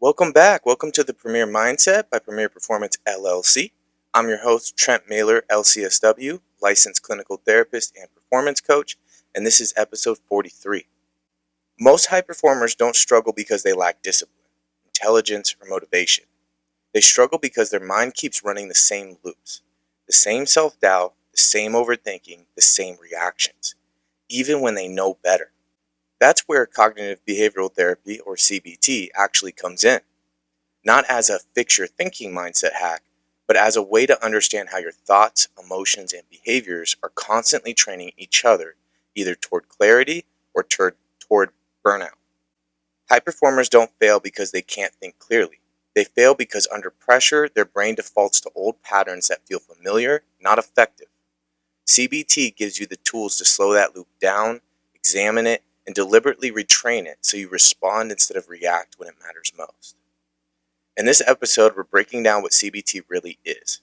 Welcome back. Welcome to the Premier Mindset by Premier Performance LLC. I'm your host, Trent Mailer, LCSW, licensed clinical therapist and performance coach, and this is episode 43. Most high performers don't struggle because they lack discipline, intelligence, or motivation. They struggle because their mind keeps running the same loops, the same self-doubt, the same overthinking, the same reactions, even when they know better. That's where cognitive behavioral therapy, or CBT, actually comes in. Not as a fix your thinking mindset hack, but as a way to understand how your thoughts, emotions, and behaviors are constantly training each other, either toward clarity or toward burnout. High performers don't fail because they can't think clearly. They fail because under pressure, their brain defaults to old patterns that feel familiar, not effective. CBT gives you the tools to slow that loop down, examine it, and deliberately retrain it so you respond instead of react when it matters most. In this episode, we're breaking down what CBT really is,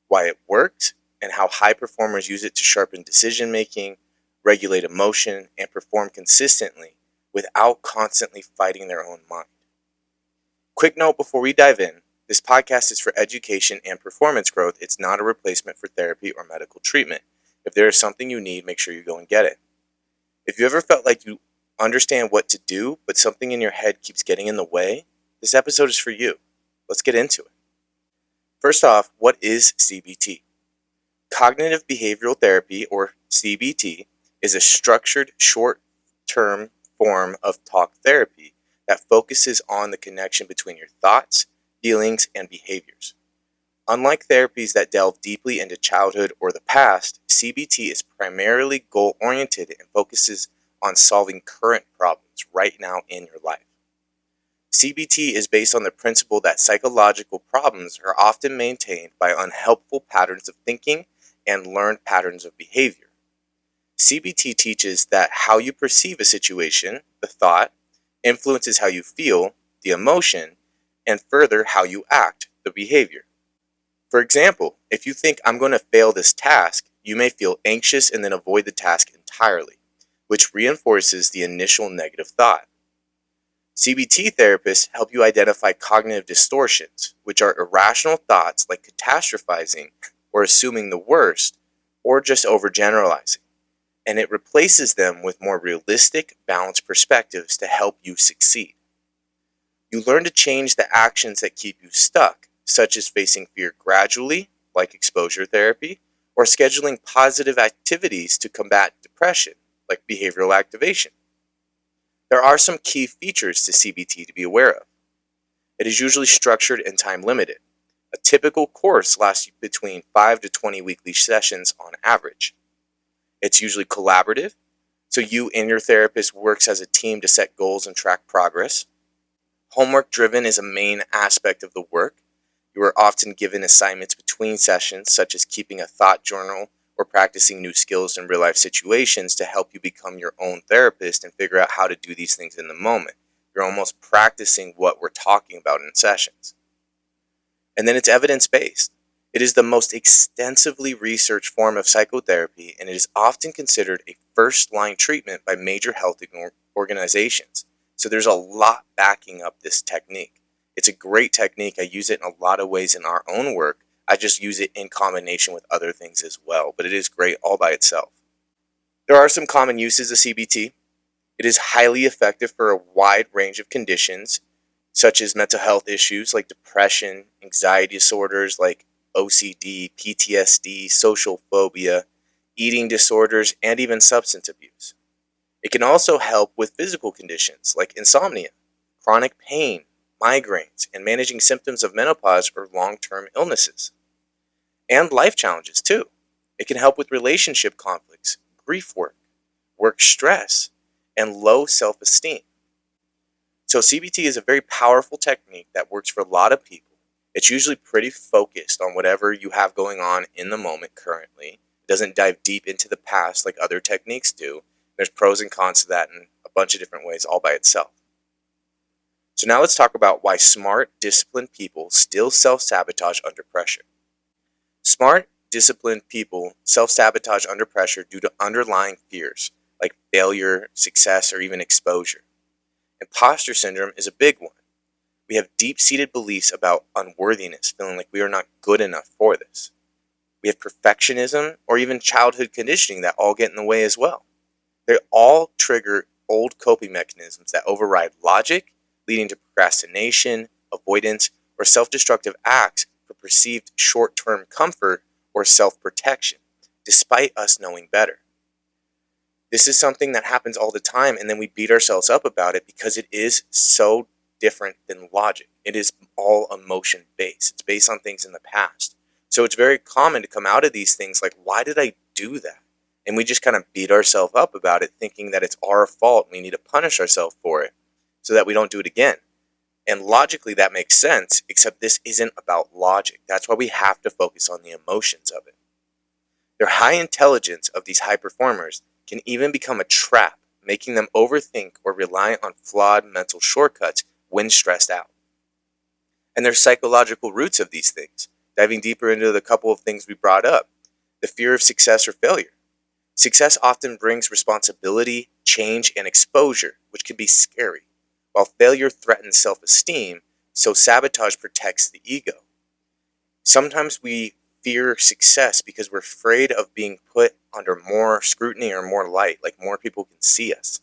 why it works, and how high performers use it to sharpen decision making, regulate emotion, and perform consistently without constantly fighting their own mind. Quick note before we dive in, this podcast is for education and performance growth. It's not a replacement for therapy or medical treatment. If there is something you need, make sure you go and get it. If you ever felt like you understand what to do, but something in your head keeps getting in the way, this episode is for you. Let's get into it. First off, what is CBT? Cognitive behavioral therapy, or CBT, is a structured, short-term form of talk therapy that focuses on the connection between your thoughts, feelings, and behaviors. Unlike therapies that delve deeply into childhood or the past, CBT is primarily goal-oriented and focuses on solving current problems right now in your life. CBT is based on the principle that psychological problems are often maintained by unhelpful patterns of thinking and learned patterns of behavior. CBT teaches that how you perceive a situation, the thought, influences how you feel, the emotion, and further how you act, the behavior. For example, if you think I'm going to fail this task, you may feel anxious and then avoid the task entirely, which reinforces the initial negative thought. CBT therapists help you identify cognitive distortions, which are irrational thoughts like catastrophizing or assuming the worst, or just overgeneralizing, and it replaces them with more realistic, balanced perspectives to help you succeed. You learn to change the actions that keep you stuck, such as facing fear gradually, like exposure therapy, or scheduling positive activities to combat depression, like behavioral activation. There are some key features to CBT to be aware of. It is usually structured and time limited. A typical course lasts between 5 to 20 weekly sessions on average. It's usually collaborative, so you and your therapist works as a team to set goals and track progress. Homework driven is a main aspect of the work. You are often given assignments between sessions, such as keeping a thought journal or practicing new skills in real-life situations to help you become your own therapist and figure out how to do these things in the moment. You're almost practicing what we're talking about in sessions. And then it's evidence-based. It is the most extensively researched form of psychotherapy, and it is often considered a first-line treatment by major health organizations. So there's a lot backing up this technique. It's a great technique. I use it in a lot of ways in our own work. I just use it in combination with other things as well, but it is great all by itself. There are some common uses of CBT. It is highly effective for a wide range of conditions, such as mental health issues like depression, anxiety disorders like OCD, PTSD, social phobia, eating disorders, and even substance abuse. It can also help with physical conditions like insomnia, chronic pain, migraines, and managing symptoms of menopause or long-term illnesses. And life challenges too. It can help with relationship conflicts, grief work stress, and low self-esteem. So CBT is a very powerful technique that works for a lot of people. It's usually pretty focused on whatever you have going on in the moment currently. It doesn't dive deep into the past like other techniques do. There's pros and cons to that in a bunch of different ways all by itself. So now let's talk about why smart, disciplined people still self-sabotage under pressure. Smart, disciplined people self-sabotage under pressure due to underlying fears like failure, success, or even exposure. Imposter syndrome is a big one. We have deep-seated beliefs about unworthiness, feeling like we are not good enough for this. We have perfectionism or even childhood conditioning that all get in the way as well. They all trigger old coping mechanisms that override logic, leading to procrastination, avoidance, or self-destructive acts for perceived short-term comfort or self-protection, despite us knowing better. This is something that happens all the time, and then we beat ourselves up about it because it is so different than logic. It is all emotion-based. It's based on things in the past. So it's very common to come out of these things like, why did I do that? And we just kind of beat ourselves up about it, thinking that it's our fault and we need to punish ourselves for it so that we don't do it again. And logically, that makes sense, except this isn't about logic. That's why we have to focus on the emotions of it. Their high intelligence of these high performers can even become a trap, making them overthink or rely on flawed mental shortcuts when stressed out. And there's psychological roots of these things, diving deeper into the couple of things we brought up. The fear of success or failure. Success often brings responsibility, change, and exposure, which can be scary, while failure threatens self-esteem, so sabotage protects the ego. Sometimes we fear success because we're afraid of being put under more scrutiny or more light, like more people can see us.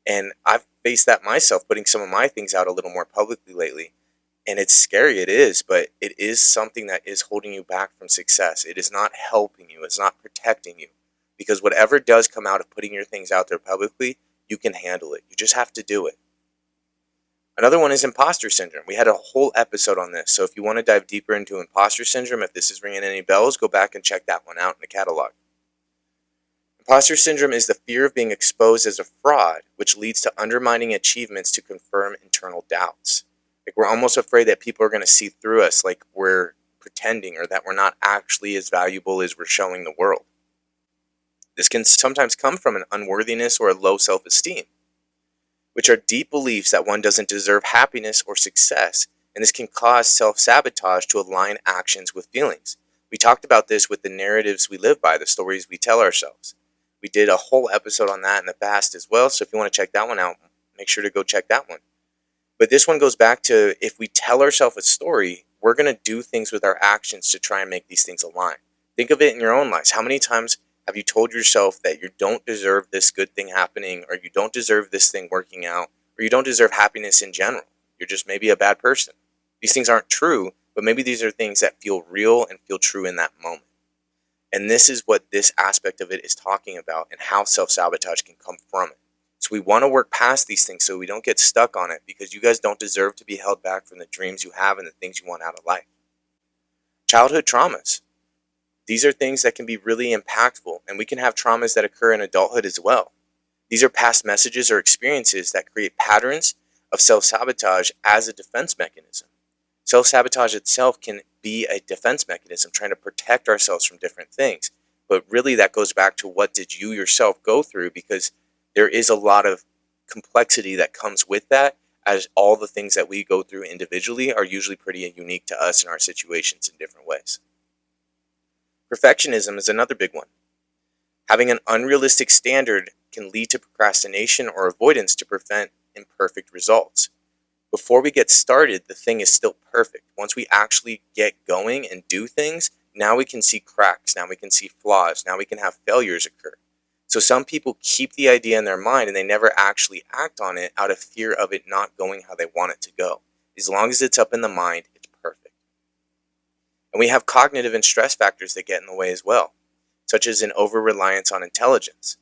And I've faced that myself, putting some of my things out a little more publicly lately. And it's scary, it is, but it is something that is holding you back from success. It is not helping you, it's not protecting you. Because whatever does come out of putting your things out there publicly, you can handle it. You just have to do it. Another one is imposter syndrome. We had a whole episode on this, so if you want to dive deeper into imposter syndrome, if this is ringing any bells, go back and check that one out in the catalog. Imposter syndrome is the fear of being exposed as a fraud, which leads to undermining achievements to confirm internal doubts. Like we're almost afraid that people are going to see through us like we're pretending or that we're not actually as valuable as we're showing the world. This can sometimes come from an unworthiness or a low self-esteem, which are deep beliefs that one doesn't deserve happiness or success, and this can cause self-sabotage to align actions with feelings. We talked about this with the narratives we live by, the stories we tell ourselves. We did a whole episode on that in the past as well, so if you want to check that one out, make sure to go check that one. But this one goes back to if we tell ourselves a story, we're going to do things with our actions to try and make these things align. Think of it in your own lives. How many times have you told yourself that you don't deserve this good thing happening, or you don't deserve this thing working out, or you don't deserve happiness in general? You're just maybe a bad person. These things aren't true, but maybe these are things that feel real and feel true in that moment. And this is what this aspect of it is talking about and how self-sabotage can come from it. So we want to work past these things so we don't get stuck on it, because you guys don't deserve to be held back from the dreams you have and the things you want out of life. Childhood traumas. These are things that can be really impactful, and we can have traumas that occur in adulthood as well. These are past messages or experiences that create patterns of self-sabotage as a defense mechanism. Self-sabotage itself can be a defense mechanism trying to protect ourselves from different things. But really that goes back to what did you yourself go through, because there is a lot of complexity that comes with that, as all the things that we go through individually are usually pretty unique to us and our situations in different ways. Perfectionism is another big one. Having an unrealistic standard can lead to procrastination or avoidance to prevent imperfect results. Before we get started, the thing is still perfect. Once we actually get going and do things, now we can see cracks, now we can see flaws, now we can have failures occur. So some people keep the idea in their mind and they never actually act on it out of fear of it not going how they want it to go. As long as it's up in the mind, it's perfect. And we have cognitive and stress factors that get in the way as well, such as an over-reliance on intelligence.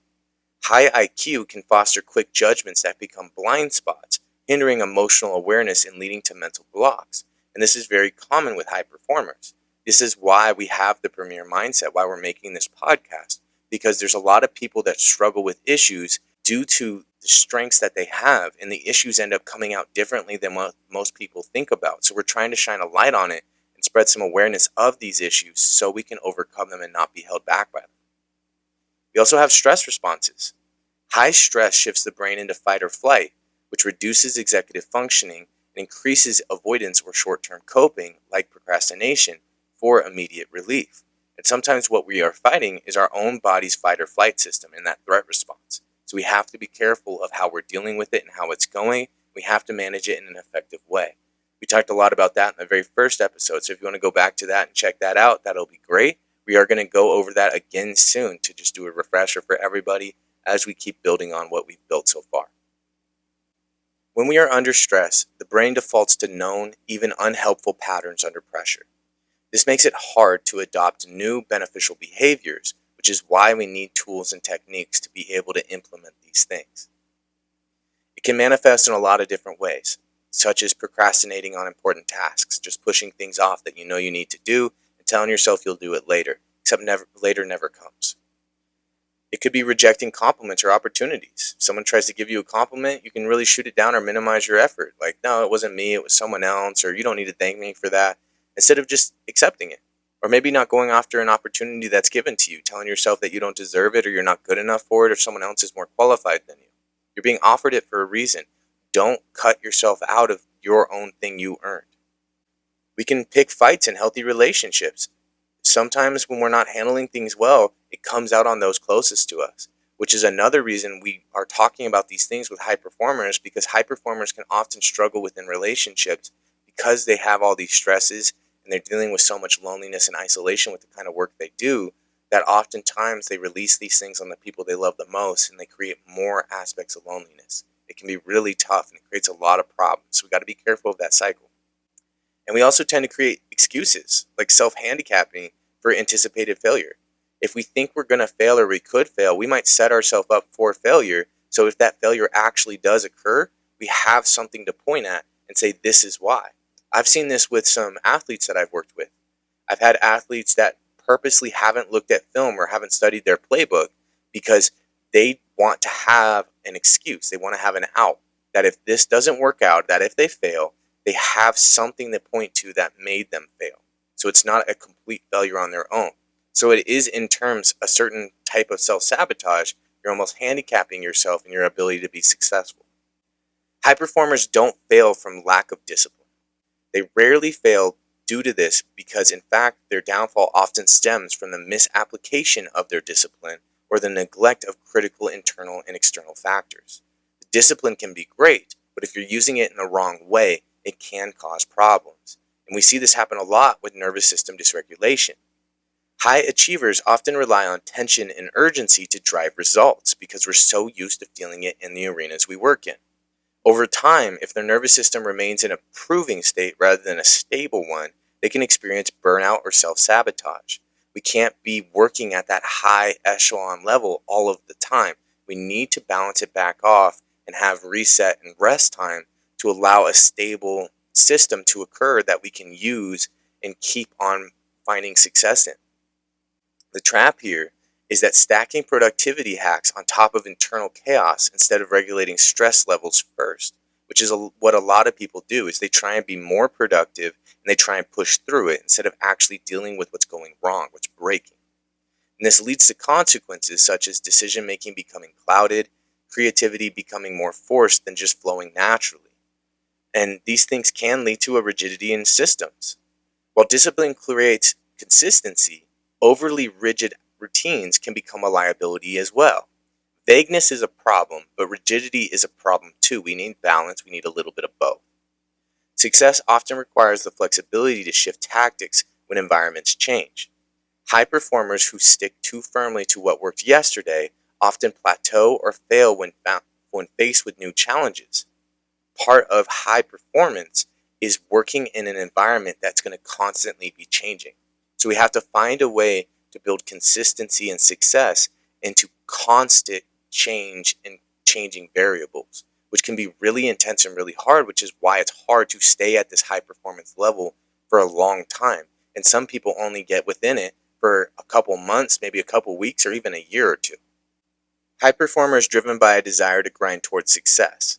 High IQ can foster quick judgments that become blind spots, hindering emotional awareness and leading to mental blocks. And this is very common with high performers. This is why we have the Premier Mindset, why we're making this podcast, because there's a lot of people that struggle with issues due to the strengths that they have, and the issues end up coming out differently than what most people think about. So we're trying to shine a light on it and spread some awareness of these issues so we can overcome them and not be held back by them. We also have stress responses. High stress shifts the brain into fight or flight, which reduces executive functioning and increases avoidance or short-term coping, like procrastination, for immediate relief. And sometimes what we are fighting is our own body's fight or flight system in that threat response. So we have to be careful of how we're dealing with it and how it's going. We have to manage it in an effective way. We talked a lot about that in the very first episode, so if you want to go back to that and check that out, that'll be great. We are going to go over that again soon to just do a refresher for everybody as we keep building on what we've built so far. When we are under stress, the brain defaults to known, even unhelpful patterns under pressure. This makes it hard to adopt new beneficial behaviors, which is why we need tools and techniques to be able to implement these things. It can manifest in a lot of different ways, such as procrastinating on important tasks, just pushing things off that you know you need to do and telling yourself you'll do it later, except later never comes. It could be rejecting compliments or opportunities. If someone tries to give you a compliment, you can really shoot it down or minimize your effort. Like, no, it wasn't me, it was someone else, or you don't need to thank me for that, instead of just accepting it. Or maybe not going after an opportunity that's given to you, telling yourself that you don't deserve it or you're not good enough for it or someone else is more qualified than you. You're being offered it for a reason. Don't cut yourself out of your own thing you earned. We can pick fights in healthy relationships. Sometimes when we're not handling things well, it comes out on those closest to us, which is another reason we are talking about these things with high performers, because high performers can often struggle within relationships because they have all these stresses and they're dealing with so much loneliness and isolation with the kind of work they do, that oftentimes they release these things on the people they love the most and they create more aspects of loneliness. It can be really tough and it creates a lot of problems. So we got to be careful of that cycle. And we also tend to create excuses, like self-handicapping for anticipated failure. If we think we're going to fail or we could fail, we might set ourselves up for failure. So if that failure actually does occur, we have something to point at and say, this is why. I've seen this with some athletes that I've worked with. I've had athletes that purposely haven't looked at film or haven't studied their playbook because they want to have an excuse. They want to have an out. That if this doesn't work out, that if they fail, they have something to point to that made them fail. So it's not a complete failure on their own. So it is, in terms, a certain type of self-sabotage. You're almost handicapping yourself in your ability to be successful. High performers don't fail from lack of discipline. They rarely fail due to this because, in fact, their downfall often stems from the misapplication of their discipline or the neglect of critical internal and external factors. The discipline can be great, but if you're using it in the wrong way, it can cause problems. And we see this happen a lot with nervous system dysregulation. High achievers often rely on tension and urgency to drive results because we're so used to feeling it in the arenas we work in. Over time, if their nervous system remains in a proving state rather than a stable one, they can experience burnout or self-sabotage. We can't be working at that high echelon level all of the time. We need to balance it back off and have reset and rest time to allow a stable system to occur that we can use and keep on finding success in. The trap here is that stacking productivity hacks on top of internal chaos instead of regulating stress levels first, which is what a lot of people do, is they try and be more productive and they try and push through it instead of actually dealing with what's going wrong, what's breaking. And this leads to consequences such as decision making becoming clouded, creativity becoming more forced than just flowing naturally. And these things can lead to a rigidity in systems. While discipline creates consistency, overly rigid routines can become a liability as well. Vagueness is a problem, but rigidity is a problem too. We need balance, we need a little bit of both. Success often requires the flexibility to shift tactics when environments change. High performers who stick too firmly to what worked yesterday often plateau or fail when faced with new challenges. Part of high performance is working in an environment that's going to constantly be changing. So we have to find a way to build consistency and success into constant change and changing variables, which can be really intense and really hard, which is why it's hard to stay at this high performance level for a long time. And some people only get within it for a couple months, maybe a couple weeks, or even a year or two. High performers driven by a desire to grind towards success.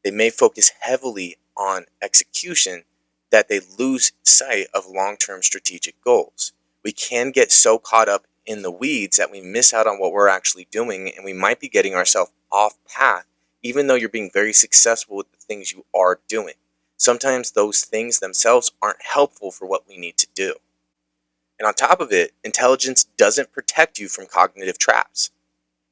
They may focus heavily on execution that they lose sight of long-term strategic goals. We can get so caught up in the weeds that we miss out on what we're actually doing, and we might be getting ourselves off path, even though you're being very successful with the things you are doing. Sometimes those things themselves aren't helpful for what we need to do. And on top of it, intelligence doesn't protect you from cognitive traps.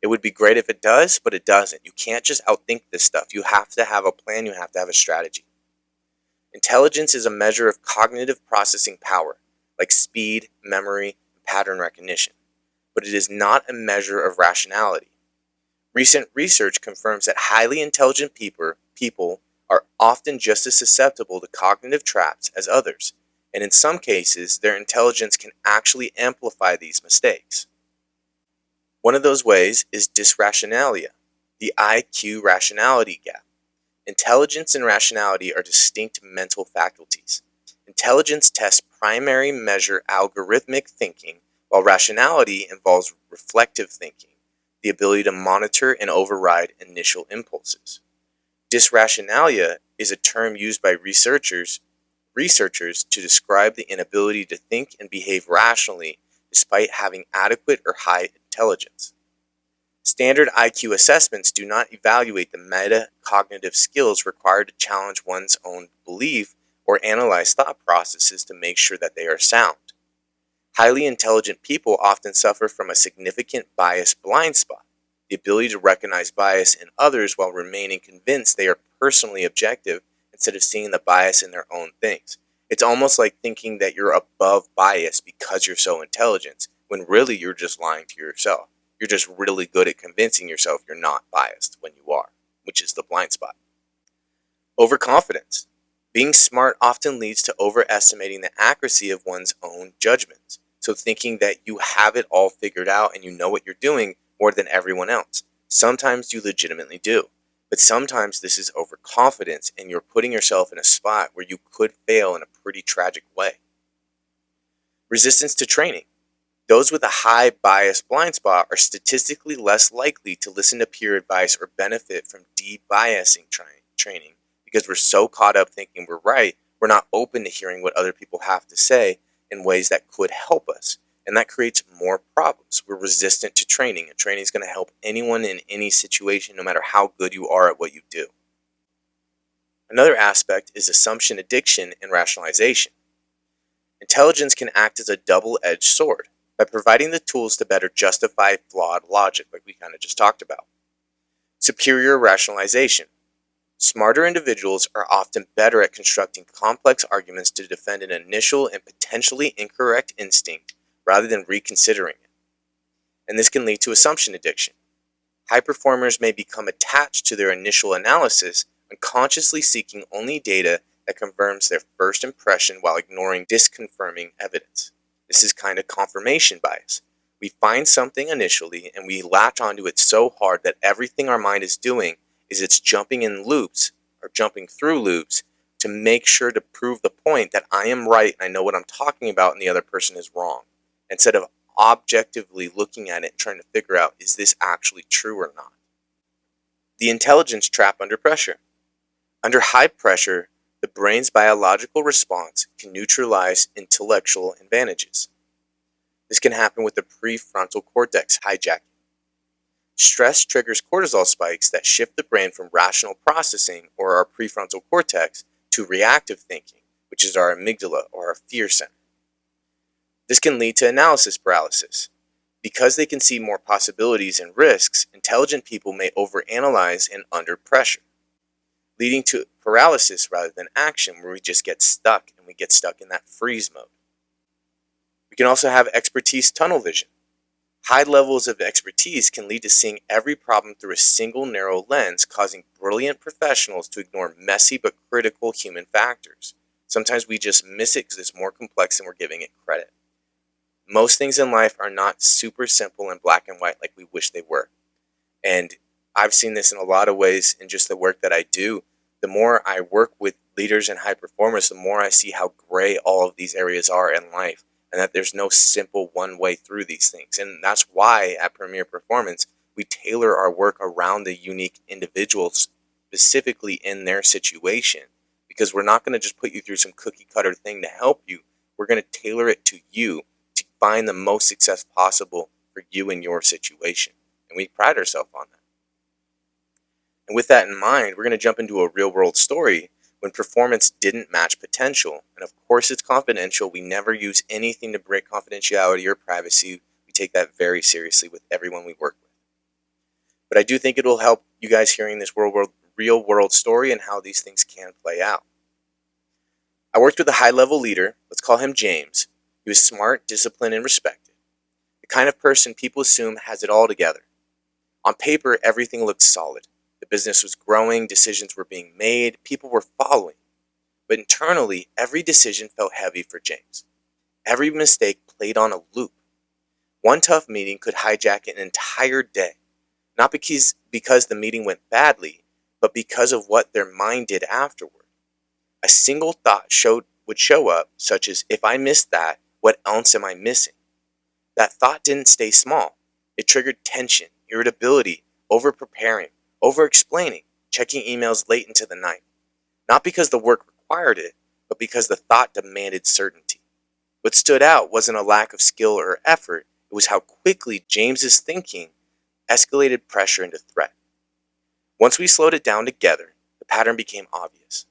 It would be great if it does, but it doesn't. You can't just outthink this stuff. You have to have a plan. You have to have a strategy. Intelligence is a measure of cognitive processing power, like speed, memory, and pattern recognition, but it is not a measure of rationality. Recent research confirms that highly intelligent people are often just as susceptible to cognitive traps as others, and in some cases, their intelligence can actually amplify these mistakes. One of those ways is dysrationalia, the IQ rationality gap. Intelligence and rationality are distinct mental faculties. Intelligence tests primary measure algorithmic thinking, while rationality involves reflective thinking, the ability to monitor and override initial impulses. Dysrationalia is a term used by researchers to describe the inability to think and behave rationally despite having adequate or high intelligence. Standard IQ assessments do not evaluate the metacognitive skills required to challenge one's own belief or analyze thought processes to make sure that they are sound. Highly intelligent people often suffer from a significant bias blind spot, the ability to recognize bias in others while remaining convinced they are personally objective instead of seeing the bias in their own things. It's almost like thinking that you're above bias because you're so intelligent, when really you're just lying to yourself. You're just really good at convincing yourself you're not biased when you are, which is the blind spot. Overconfidence. Being smart often leads to overestimating the accuracy of one's own judgments. So thinking that you have it all figured out and you know what you're doing more than everyone else. Sometimes you legitimately do. But sometimes this is overconfidence and you're putting yourself in a spot where you could fail in a pretty tragic way. Resistance to training. Those with a high bias blind spot are statistically less likely to listen to peer advice or benefit from de-biasing training because we're so caught up thinking we're right, we're not open to hearing what other people have to say in ways that could help us. And that creates more problems. We're resistant to training, and training is going to help anyone in any situation, no matter how good you are at what you do. Another aspect is assumption addiction and rationalization. Intelligence can act as a double-edged sword by providing the tools to better justify flawed logic, like we kind of just talked about. Superior rationalization. Smarter individuals are often better at constructing complex arguments to defend an initial and potentially incorrect instinct rather than reconsidering it. And this can lead to assumption addiction. High performers may become attached to their initial analysis, unconsciously seeking only data that confirms their first impression while ignoring disconfirming evidence. This is kind of confirmation bias. We find something initially and we latch onto it so hard that everything our mind is doing is it's jumping through loops to make sure to prove the point that I am right and I know what I'm talking about and the other person is wrong, instead of objectively looking at it and trying to figure out, is this actually true or not? The intelligence trap under pressure. Under high pressure, the brain's biological response can neutralize intellectual advantages. This can happen with the prefrontal cortex hijacking. Stress triggers cortisol spikes that shift the brain from rational processing, or our prefrontal cortex, to reactive thinking, which is our amygdala, or our fear center. This can lead to analysis paralysis. Because they can see more possibilities and risks, intelligent people may overanalyze and under pressure, leading to paralysis rather than action, where we just get stuck, and we get stuck in that freeze mode. We can also have expertise tunnel vision. High levels of expertise can lead to seeing every problem through a single narrow lens, causing brilliant professionals to ignore messy but critical human factors. Sometimes we just miss it because it's more complex than we're giving it credit. Most things in life are not super simple and black and white like we wish they were. And I've seen this in a lot of ways in just the work that I do. The more I work with leaders and high performers, the more I see how gray all of these areas are in life, and that there's no simple one way through these things. And that's why at Premier Performance, we tailor our work around the unique individuals specifically in their situation, because we're not going to just put you through some cookie cutter thing to help you. We're going to tailor it to you to find the most success possible for you in your situation. And we pride ourselves on that. And with that in mind, we're going to jump into a real world story when performance didn't match potential. And of course it's confidential. We never use anything to break confidentiality or privacy. We take that very seriously with everyone we work with. But I do think it'll help you guys hearing this real world story and how these things can play out. I worked with a high-level leader, let's call him James. He was smart, disciplined, and respected. The kind of person people assume has it all together. On paper, everything looked solid. The business was growing, decisions were being made, people were following. But internally, every decision felt heavy for James. Every mistake played on a loop. One tough meeting could hijack an entire day, not because the meeting went badly, but because of what their mind did afterward. A single thought would show up, such as, if I miss that, what else am I missing? That thought didn't stay small. It triggered tension, irritability, over-preparing, over-explaining, checking emails late into the night. Not because the work required it, but because the thought demanded certainty. What stood out wasn't a lack of skill or effort, it was how quickly James's thinking escalated pressure into threat. Once we slowed it down together, the pattern became obvious.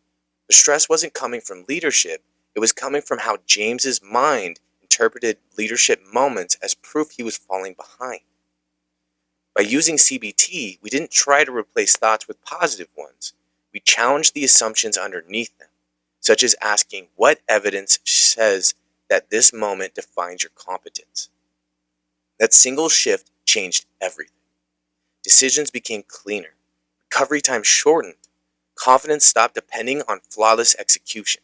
The stress wasn't coming from leadership, it was coming from how James's mind interpreted leadership moments as proof he was falling behind. By using CBT, we didn't try to replace thoughts with positive ones. We challenged the assumptions underneath them, such as asking what evidence says that this moment defines your competence. That single shift changed everything. Decisions became cleaner. Recovery time shortened. Confidence stopped depending on flawless execution.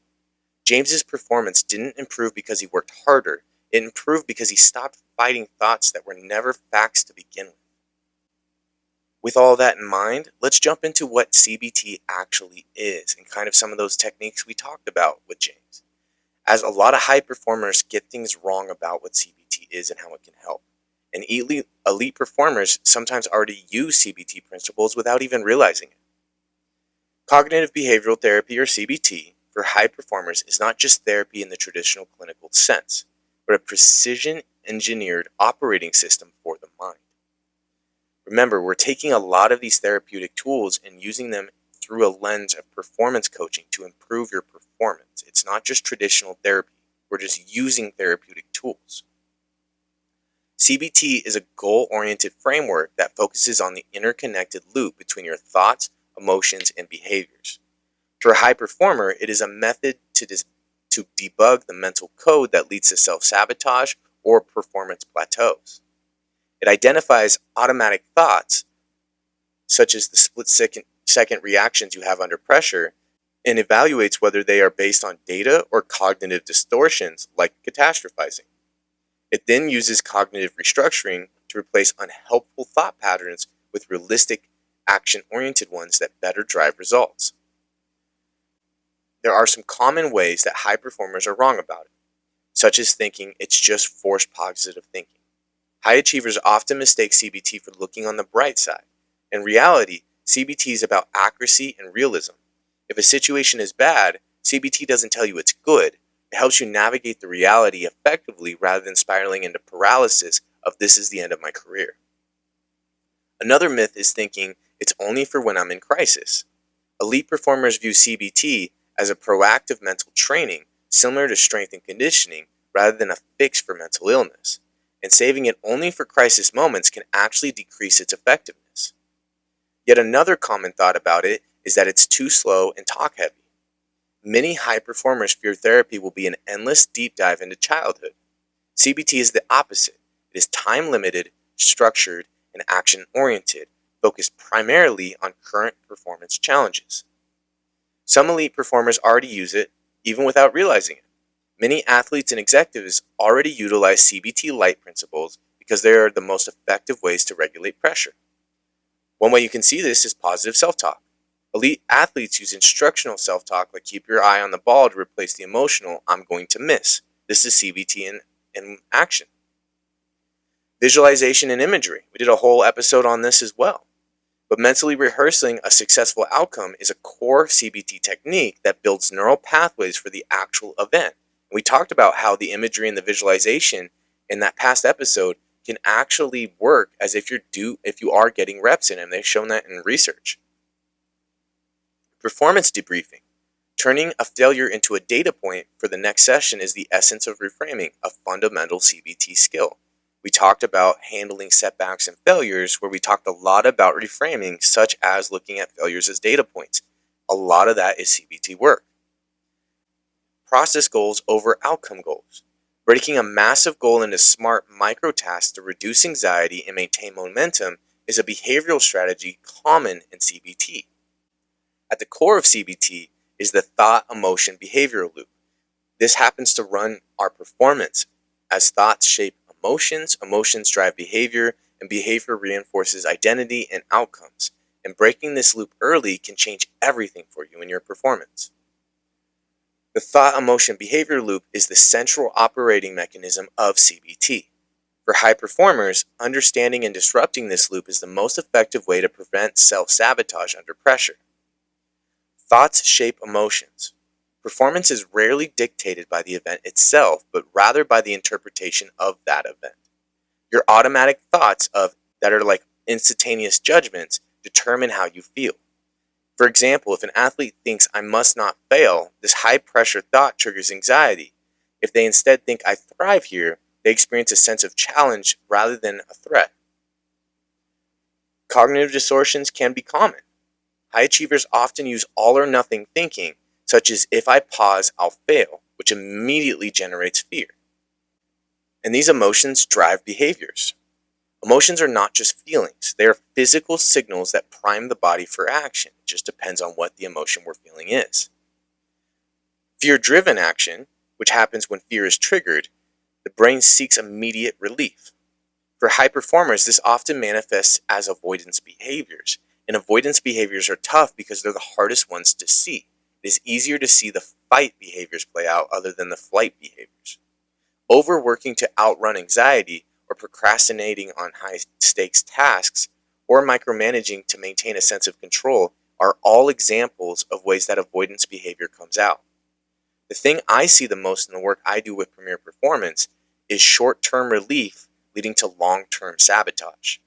James's performance didn't improve because he worked harder. It improved because he stopped fighting thoughts that were never facts to begin with. With all that in mind, let's jump into what CBT actually is and kind of some of those techniques we talked about with James. As a lot of high performers get things wrong about what CBT is and how it can help. And elite performers sometimes already use CBT principles without even realizing it. Cognitive behavioral therapy, or CBT, for high performers is not just therapy in the traditional clinical sense, but a precision-engineered operating system for the mind. Remember, we're taking a lot of these therapeutic tools and using them through a lens of performance coaching to improve your performance. It's not just traditional therapy. We're just using therapeutic tools. CBT is a goal-oriented framework that focuses on the interconnected loop between your thoughts, emotions, and behaviors. For a high performer, it is a method to debug the mental code that leads to self-sabotage or performance plateaus. It identifies automatic thoughts, such as the split-second reactions you have under pressure, and evaluates whether they are based on data or cognitive distortions like catastrophizing. It then uses cognitive restructuring to replace unhelpful thought patterns with realistic, action-oriented ones that better drive results. There are some common ways that high performers are wrong about it, such as thinking it's just forced positive thinking. High achievers often mistake CBT for looking on the bright side. In reality, CBT is about accuracy and realism. If a situation is bad, CBT doesn't tell you it's good. It helps you navigate the reality effectively rather than spiraling into paralysis of this is the end of my career. Another myth is thinking it's only for when I'm in crisis. Elite performers view CBT as a proactive mental training similar to strength and conditioning rather than a fix for mental illness. And saving it only for crisis moments can actually decrease its effectiveness. Yet another common thought about it is that it's too slow and talk heavy. Many high performers fear therapy will be an endless deep dive into childhood. CBT is the opposite. It is time limited, structured, and action oriented, focused primarily on current performance challenges. Some elite performers already use it, even without realizing it. Many athletes and executives already utilize CBT light principles because they are the most effective ways to regulate pressure. One way you can see this is positive self-talk. Elite athletes use instructional self-talk like keep your eye on the ball to replace the emotional I'm going to miss. This is CBT in action. Visualization and imagery. We did a whole episode on this as well. But mentally rehearsing a successful outcome is a core CBT technique that builds neural pathways for the actual event. We talked about how the imagery and the visualization in that past episode can actually work as if you are getting reps in, and they've shown that in research. Performance debriefing. Turning a failure into a data point for the next session is the essence of reframing, a fundamental CBT skill. We talked about handling setbacks and failures, where we talked a lot about reframing, such as looking at failures as data points. A lot of that is CBT work. process goals over outcome goals. Breaking a massive goal into smart micro tasks to reduce anxiety and maintain momentum is a behavioral strategy common in CBT. At the core of CBT is the thought, emotion, behavioral loop. This happens to run our performance as thoughts shape emotions, emotions drive behavior, and behavior reinforces identity and outcomes. And breaking this loop early can change everything for you in your performance. The thought, emotion, behavior loop is the central operating mechanism of CBT. For high performers, understanding and disrupting this loop is the most effective way to prevent self-sabotage under pressure. Thoughts shape emotions. Performance is rarely dictated by the event itself, but rather by the interpretation of that event. Your automatic thoughts that are like instantaneous judgments determine how you feel. For example, if an athlete thinks I must not fail, this high-pressure thought triggers anxiety. If they instead think I thrive here, they experience a sense of challenge rather than a threat. Cognitive distortions can be common. High achievers often use all or nothing thinking, such as if I pause, I'll fail, which immediately generates fear. And these emotions drive behaviors. Emotions are not just feelings, they are physical signals that prime the body for action. It just depends on what the emotion we're feeling is. Fear-driven action, which happens when fear is triggered, the brain seeks immediate relief. For high performers, this often manifests as avoidance behaviors. And avoidance behaviors are tough because they're the hardest ones to see. It is easier to see the fight behaviors play out other than the flight behaviors. Overworking to outrun anxiety, or procrastinating on high-stakes tasks, or micromanaging to maintain a sense of control are all examples of ways that avoidance behavior comes out. The thing I see the most in the work I do with Premier Performance is short-term relief leading to long-term sabotage.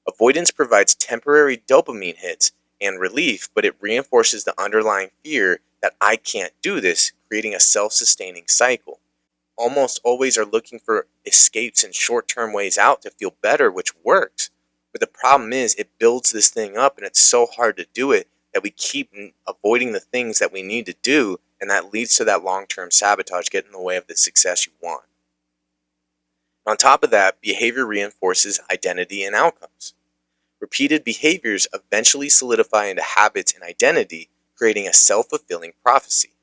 Avoidance provides temporary dopamine hits and relief, but it reinforces the underlying fear that I can't do this, creating a self-sustaining cycle. Almost always are looking for escapes and short-term ways out to feel better, which works. But the problem is it builds this thing up, and it's so hard to do it that we keep avoiding the things that we need to do, and that leads to that long-term sabotage getting in the way of the success you want. On top of that, behavior reinforces identity and outcomes. Repeated behaviors eventually solidify into habits and identity, creating a self-fulfilling prophecy.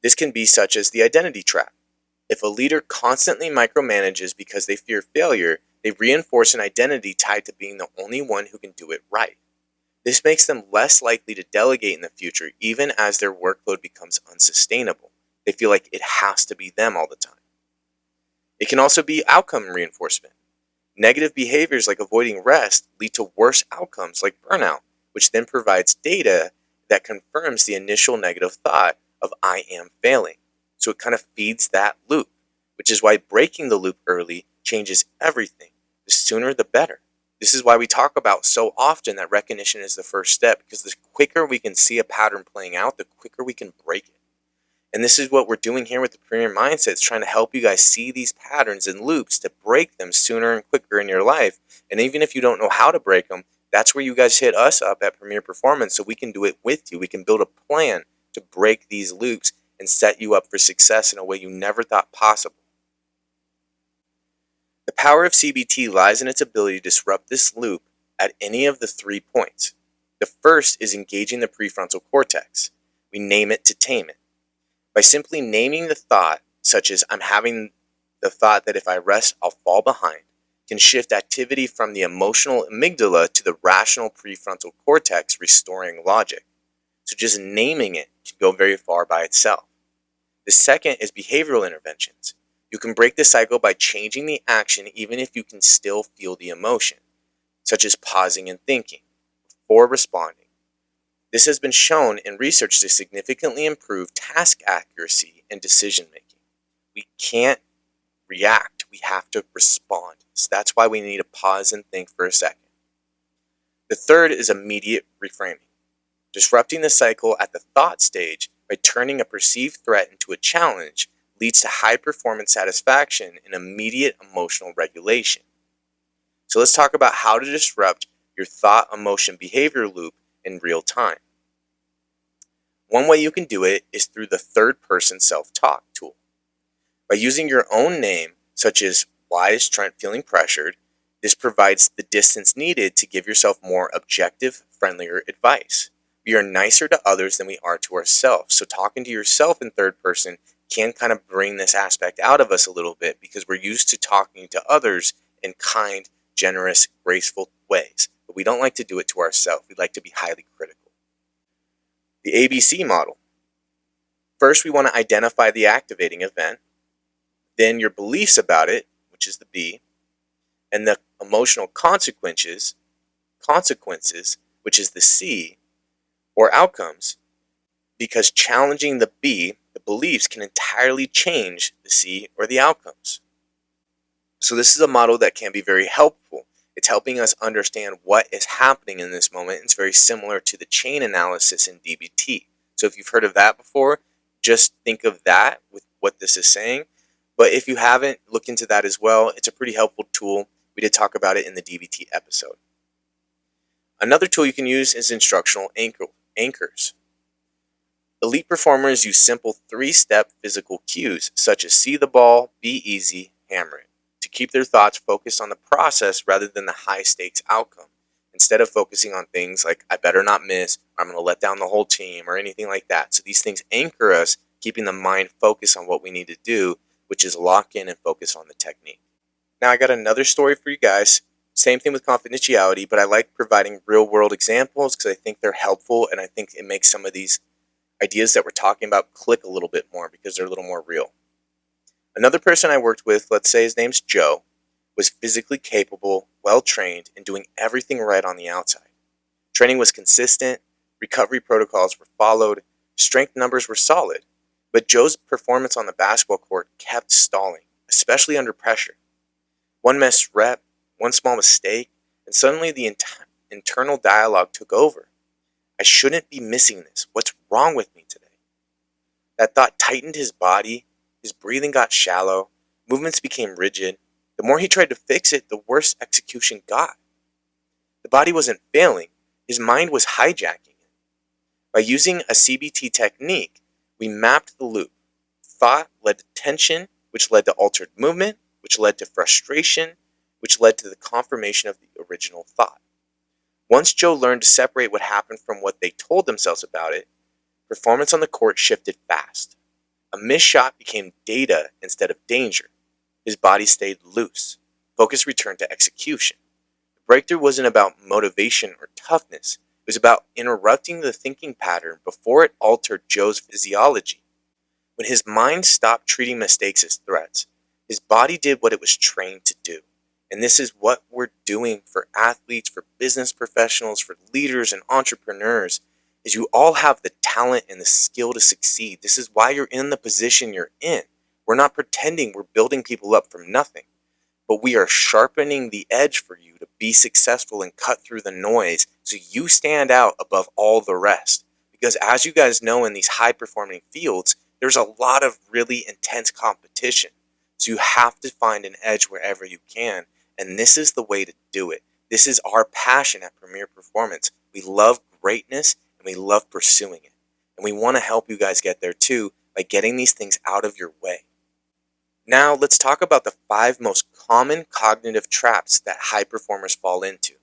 This can be such as the identity trap. If a leader constantly micromanages because they fear failure, they reinforce an identity tied to being the only one who can do it right. This makes them less likely to delegate in the future, even as their workload becomes unsustainable. They feel like it has to be them all the time. It can also be outcome reinforcement. Negative behaviors like avoiding rest lead to worse outcomes like burnout, which then provides data that confirms the initial negative thought of I am failing. So it kind of feeds that loop, which is why breaking the loop early changes everything. The sooner the better. This is why we talk about so often that recognition is the first step, because the quicker we can see a pattern playing out, the quicker we can break it. And this is what we're doing here with the Premier Mindset. It's trying to help you guys see these patterns and loops to break them sooner and quicker in your life. And even if you don't know how to break them, that's where you guys hit us up at Premier Performance so we can do it with you. We can build a plan to break these loops and set you up for success in a way you never thought possible. The power of CBT lies in its ability to disrupt this loop at any of the 3 points. The first is engaging the prefrontal cortex. We name it to tame it. By simply naming the thought, such as I'm having the thought that if I rest, I'll fall behind, can shift activity from the emotional amygdala to the rational prefrontal cortex, restoring logic. So just naming it can go very far by itself. The second is behavioral interventions. You can break the cycle by changing the action even if you can still feel the emotion, such as pausing and thinking before responding. This has been shown in research to significantly improve task accuracy and decision making. We can't react, we have to respond. So that's why we need to pause and think for a second. The third is immediate reframing. Disrupting the cycle at the thought stage by turning a perceived threat into a challenge leads to high performance satisfaction and immediate emotional regulation. So let's talk about how to disrupt your thought, emotion, behavior loop in real time. One way you can do it is through the third person self-talk tool. By using your own name, such as "Why is Trent feeling pressured?" this provides the distance needed to give yourself more objective, friendlier advice. We are nicer to others than we are to ourselves, so talking to yourself in third person can kind of bring this aspect out of us a little bit because we're used to talking to others in kind, generous, graceful ways. But we don't like to do it to ourselves. We like to be highly critical. The ABC model. First, we want to identify the activating event, then your beliefs about it, which is the B, and the emotional consequences, which is the C, or outcomes, because challenging the B, the beliefs, can entirely change the C or the outcomes. So this is a model that can be very helpful. It's helping us understand what is happening in this moment. It's very similar to the chain analysis in DBT. So if you've heard of that before, just think of that with what this is saying. But if you haven't, look into that as well. It's a pretty helpful tool. We did talk about it in the DBT episode. Another tool you can use is instructional anchors. Elite performers use simple 3-step physical cues, such as see the ball, be easy, hammer it, to keep their thoughts focused on the process rather than the high-stakes outcome, instead of focusing on things like, I better not miss, or I'm going to let down the whole team, or anything like that. So these things anchor us, keeping the mind focused on what we need to do, which is lock in and focus on the technique. Now I got another story for you guys. Same thing with confidentiality, but I like providing real-world examples because I think they're helpful, and I think it makes some of these ideas that we're talking about click a little bit more because they're a little more real. Another person I worked with, let's say his name's Joe, was physically capable, well-trained, and doing everything right on the outside. Training was consistent, recovery protocols were followed, strength numbers were solid, but Joe's performance on the basketball court kept stalling, especially under pressure. One missed rep, one small mistake, and suddenly the internal dialogue took over. I shouldn't be missing this. What's wrong with me today? That thought tightened his body. His breathing got shallow. Movements became rigid. The more he tried to fix it, the worse execution got. The body wasn't failing. His mind was hijacking it. By using a CBT technique, we mapped the loop. Thought led to tension, which led to altered movement, which led to frustration, which led to the confirmation of the original thought. Once Joe learned to separate what happened from what they told themselves about it, performance on the court shifted fast. A missed shot became data instead of danger. His body stayed loose. Focus returned to execution. The breakthrough wasn't about motivation or toughness. It was about interrupting the thinking pattern before it altered Joe's physiology. When his mind stopped treating mistakes as threats, his body did what it was trained to do. And this is what we're doing for athletes, for business professionals, for leaders and entrepreneurs, is you all have the talent and the skill to succeed. This is why you're in the position you're in. We're not pretending we're building people up from nothing, but we are sharpening the edge for you to be successful and cut through the noise so you stand out above all the rest. Because as you guys know, in these high-performing fields, there's a lot of really intense competition. So you have to find an edge wherever you can. And this is the way to do it. This is our passion at Premier Performance. We love greatness and we love pursuing it. And we want to help you guys get there too by getting these things out of your way. Now let's talk about the 5 most common cognitive traps that high performers fall into.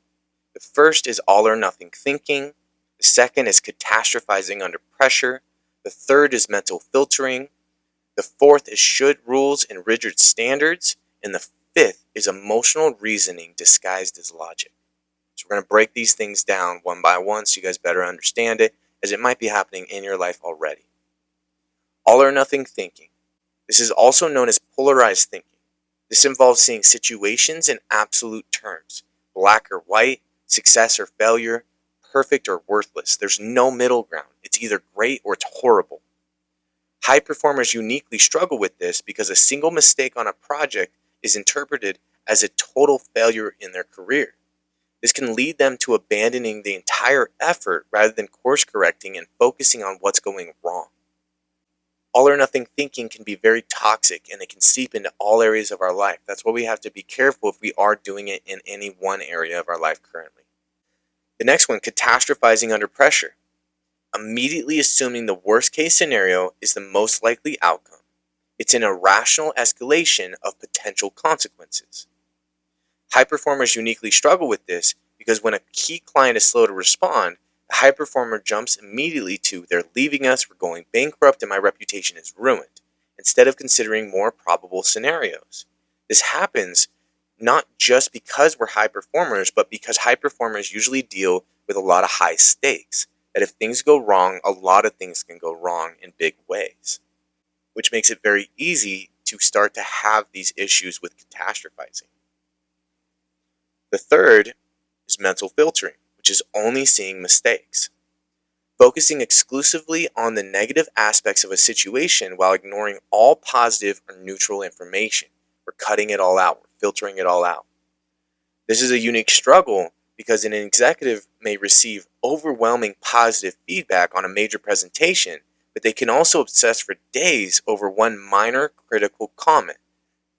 The first is all or nothing thinking. The second is catastrophizing under pressure. The third is mental filtering. The fourth is should rules and rigid standards. And the fifth is emotional reasoning disguised as logic. So we're going to break these things down one by one so you guys better understand it, as it might be happening in your life already. All or nothing thinking. This is also known as polarized thinking. This involves seeing situations in absolute terms, black or white, success or failure, perfect or worthless. There's no middle ground. It's either great or it's horrible. High performers uniquely struggle with this because a single mistake on a project is interpreted as a total failure in their career. This can lead them to abandoning the entire effort rather than course correcting and focusing on what's going wrong. All or nothing thinking can be very toxic and it can seep into all areas of our life. That's why we have to be careful if we are doing it in any one area of our life currently. The next one, catastrophizing under pressure. immediately assuming the worst case scenario is the most likely outcome. It's an irrational escalation of potential consequences. High performers uniquely struggle with this because when a key client is slow to respond, the high performer jumps immediately to they're leaving us, we're going bankrupt, and my reputation is ruined, instead of considering more probable scenarios. This happens not just because we're high performers, but because high performers usually deal with a lot of high stakes. That if things go wrong, a lot of things can go wrong in big ways, which makes it very easy to start to have these issues with catastrophizing. The third is mental filtering, which is only seeing mistakes. Focusing exclusively on the negative aspects of a situation while ignoring all positive or neutral information. We're cutting it all out, we're filtering it all out. This is a unique struggle because an executive may receive overwhelming positive feedback on a major presentation, but they can also obsess for days over one minor critical comment,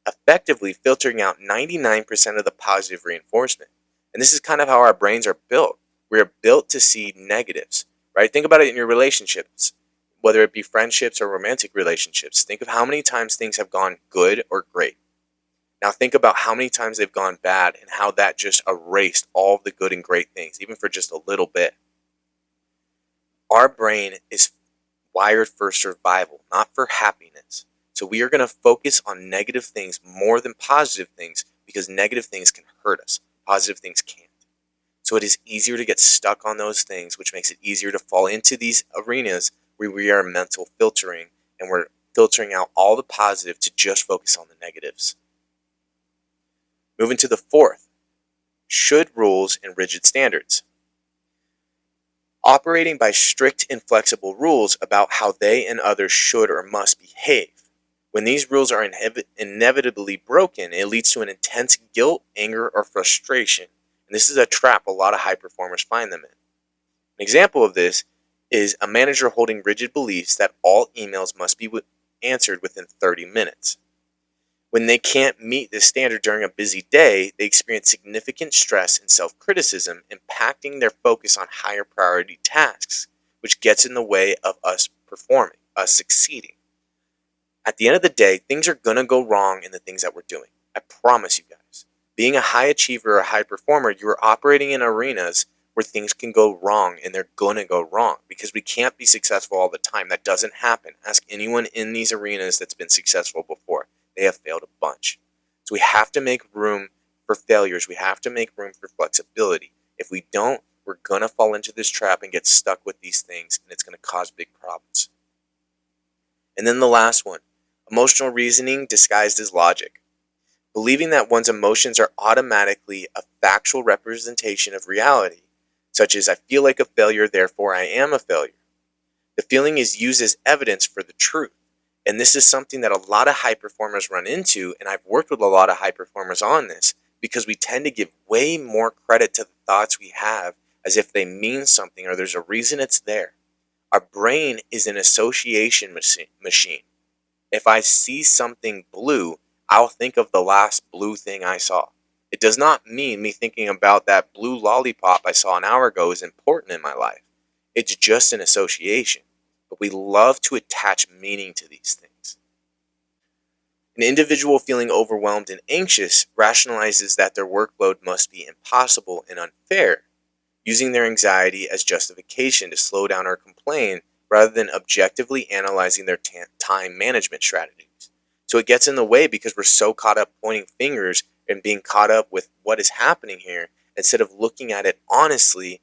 effectively filtering out 99% of the positive reinforcement. And this is kind of how our brains are built. We are built to see negatives, right? Think about it in your relationships, whether it be friendships or romantic relationships. Think of how many times things have gone good or great. Now think about how many times they've gone bad and how that just erased all of the good and great things, even for just a little bit. Our brain is wired for survival, not for happiness. So we are going to focus on negative things more than positive things because negative things can hurt us. Positive things can't. So it is easier to get stuck on those things, which makes it easier to fall into these arenas where we are mental filtering and we're filtering out all the positive to just focus on the negatives. Moving to the fourth, should rules and rigid standards. Operating by strict and flexible rules about how they and others should or must behave. When these rules are inevitably broken, it leads to an intense guilt, anger, or frustration. And this is a trap a lot of high performers find them in. An example of this is a manager holding rigid beliefs that all emails must be answered within 30 minutes. When they can't meet this standard during a busy day, they experience significant stress and self-criticism, impacting their focus on higher priority tasks, which gets in the way of us performing, us succeeding. At the end of the day, things are going to go wrong in the things that we're doing. I promise you guys. Being a high achiever or a high performer, you are operating in arenas where things can go wrong, and they're going to go wrong because we can't be successful all the time. That doesn't happen. Ask anyone in these arenas that's been successful before. They have failed a bunch. So we have to make room for failures. We have to make room for flexibility. If we don't, we're going to fall into this trap and get stuck with these things, and it's going to cause big problems. And then the last one, emotional reasoning disguised as logic. Believing that one's emotions are automatically a factual representation of reality, such as I feel like a failure, therefore I am a failure. The feeling is used as evidence for the truth. And this is something that a lot of high performers run into, and I've worked with a lot of high performers on this, because we tend to give way more credit to the thoughts we have as if they mean something or there's a reason it's there. Our brain is an association machine. If I see something blue, I'll think of the last blue thing I saw. It does not mean me thinking about that blue lollipop I saw an hour ago is important in my life. It's just an association. But we love to attach meaning to these things. An individual feeling overwhelmed and anxious rationalizes that their workload must be impossible and unfair, using their anxiety as justification to slow down or complain rather than objectively analyzing their time management strategies. So it gets in the way because we're so caught up pointing fingers and being caught up with what is happening here instead of looking at it honestly,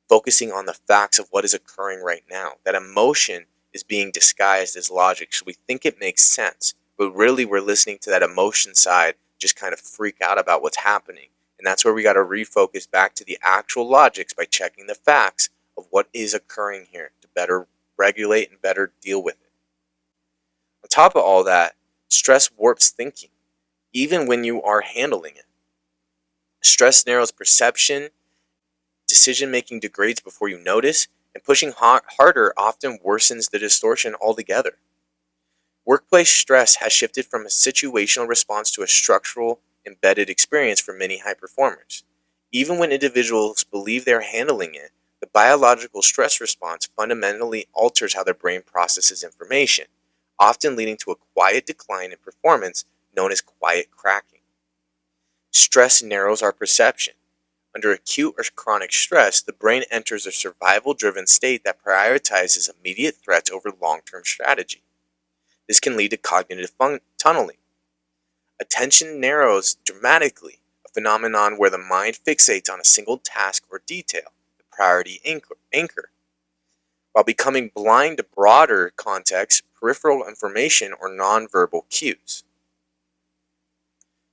focusing on the facts of what is occurring right now. That emotion is being disguised as logic, so we think it makes sense, but really we're listening to that emotion side just kind of freak out about what's happening. And that's where we got to refocus back to the actual logics by checking the facts of what is occurring here to better regulate and better deal with it. On top of all that, stress warps thinking, even when you are handling it. Stress narrows perception, decision-making degrades before you notice, and pushing harder often worsens the distortion altogether. Workplace stress has shifted from a situational response to a structural, embedded experience for many high performers. Even when individuals believe they're handling it, The biological stress response fundamentally alters how the brain processes information, often leading to a quiet decline in performance known as quiet cracking. Stress narrows our perception. Under acute or chronic stress, the brain enters a survival-driven state that prioritizes immediate threats over long-term strategy. This can lead to cognitive tunneling. Attention narrows dramatically, a phenomenon where the mind fixates on a single task or detail, the priority anchor, while becoming blind to broader context, peripheral information, or nonverbal cues.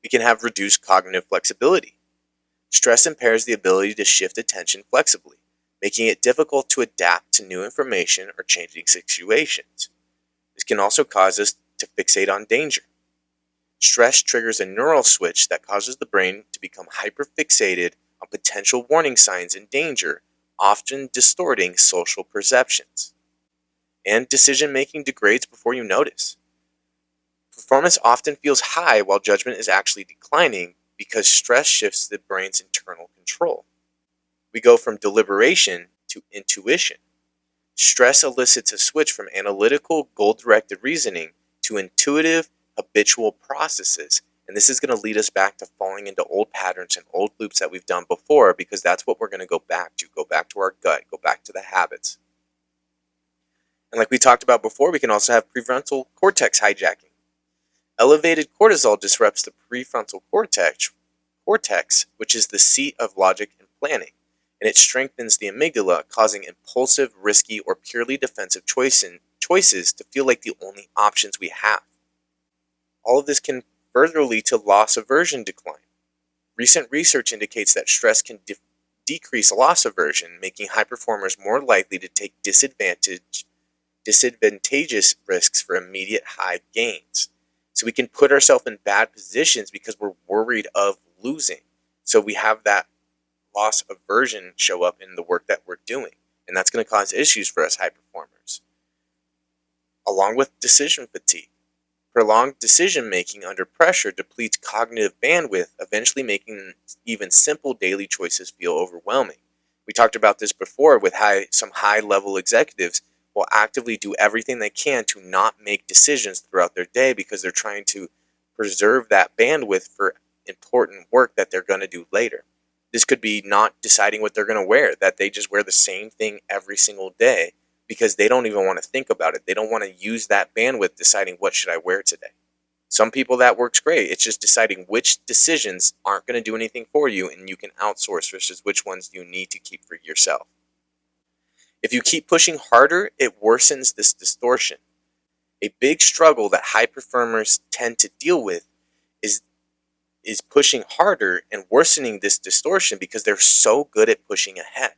We can have reduced cognitive flexibility. Stress impairs the ability to shift attention flexibly, making it difficult to adapt to new information or changing situations. This can also cause us to fixate on danger. Stress triggers a neural switch that causes the brain to become hyperfixated on potential warning signs and danger, often distorting social perceptions. And decision-making degrades before you notice. Performance often feels high while judgment is actually declining because stress shifts the brain's internal control. We go from deliberation to intuition. Stress elicits a switch from analytical, goal-directed reasoning to intuitive, habitual processes, and this is going to lead us back to falling into old patterns and old loops that we've done before, because that's what we're going to go back to our gut, go back to the habits. And like we talked about before, we can also have prefrontal cortex hijacking. Elevated cortisol disrupts the prefrontal cortex, which is the seat of logic and planning, and it strengthens the amygdala, causing impulsive, risky, or purely defensive choices to feel like the only options we have. All of this can further lead to loss aversion decline. Recent research indicates that stress can decrease loss aversion, making high performers more likely to take disadvantageous risks for immediate high gains. So we can put ourselves in bad positions because we're worried of losing. So we have that loss aversion show up in the work that we're doing, and that's going to cause issues for us high performers. Along with decision fatigue. Prolonged decision-making under pressure depletes cognitive bandwidth, eventually making even simple daily choices feel overwhelming. We talked about this before with some high-level executives will actively do everything they can to not make decisions throughout their day because they're trying to preserve that bandwidth for important work that they're going to do later. This could be not deciding what they're going to wear, that they just wear the same thing every single day, because they don't even want to think about it. They don't want to use that bandwidth deciding what should I wear today. Some people that works great. It's just deciding which decisions aren't going to do anything for you and you can outsource versus which ones you need to keep for yourself. If you keep pushing harder, it worsens this distortion. A big struggle that high performers tend to deal with is pushing harder and worsening this distortion because they're so good at pushing ahead.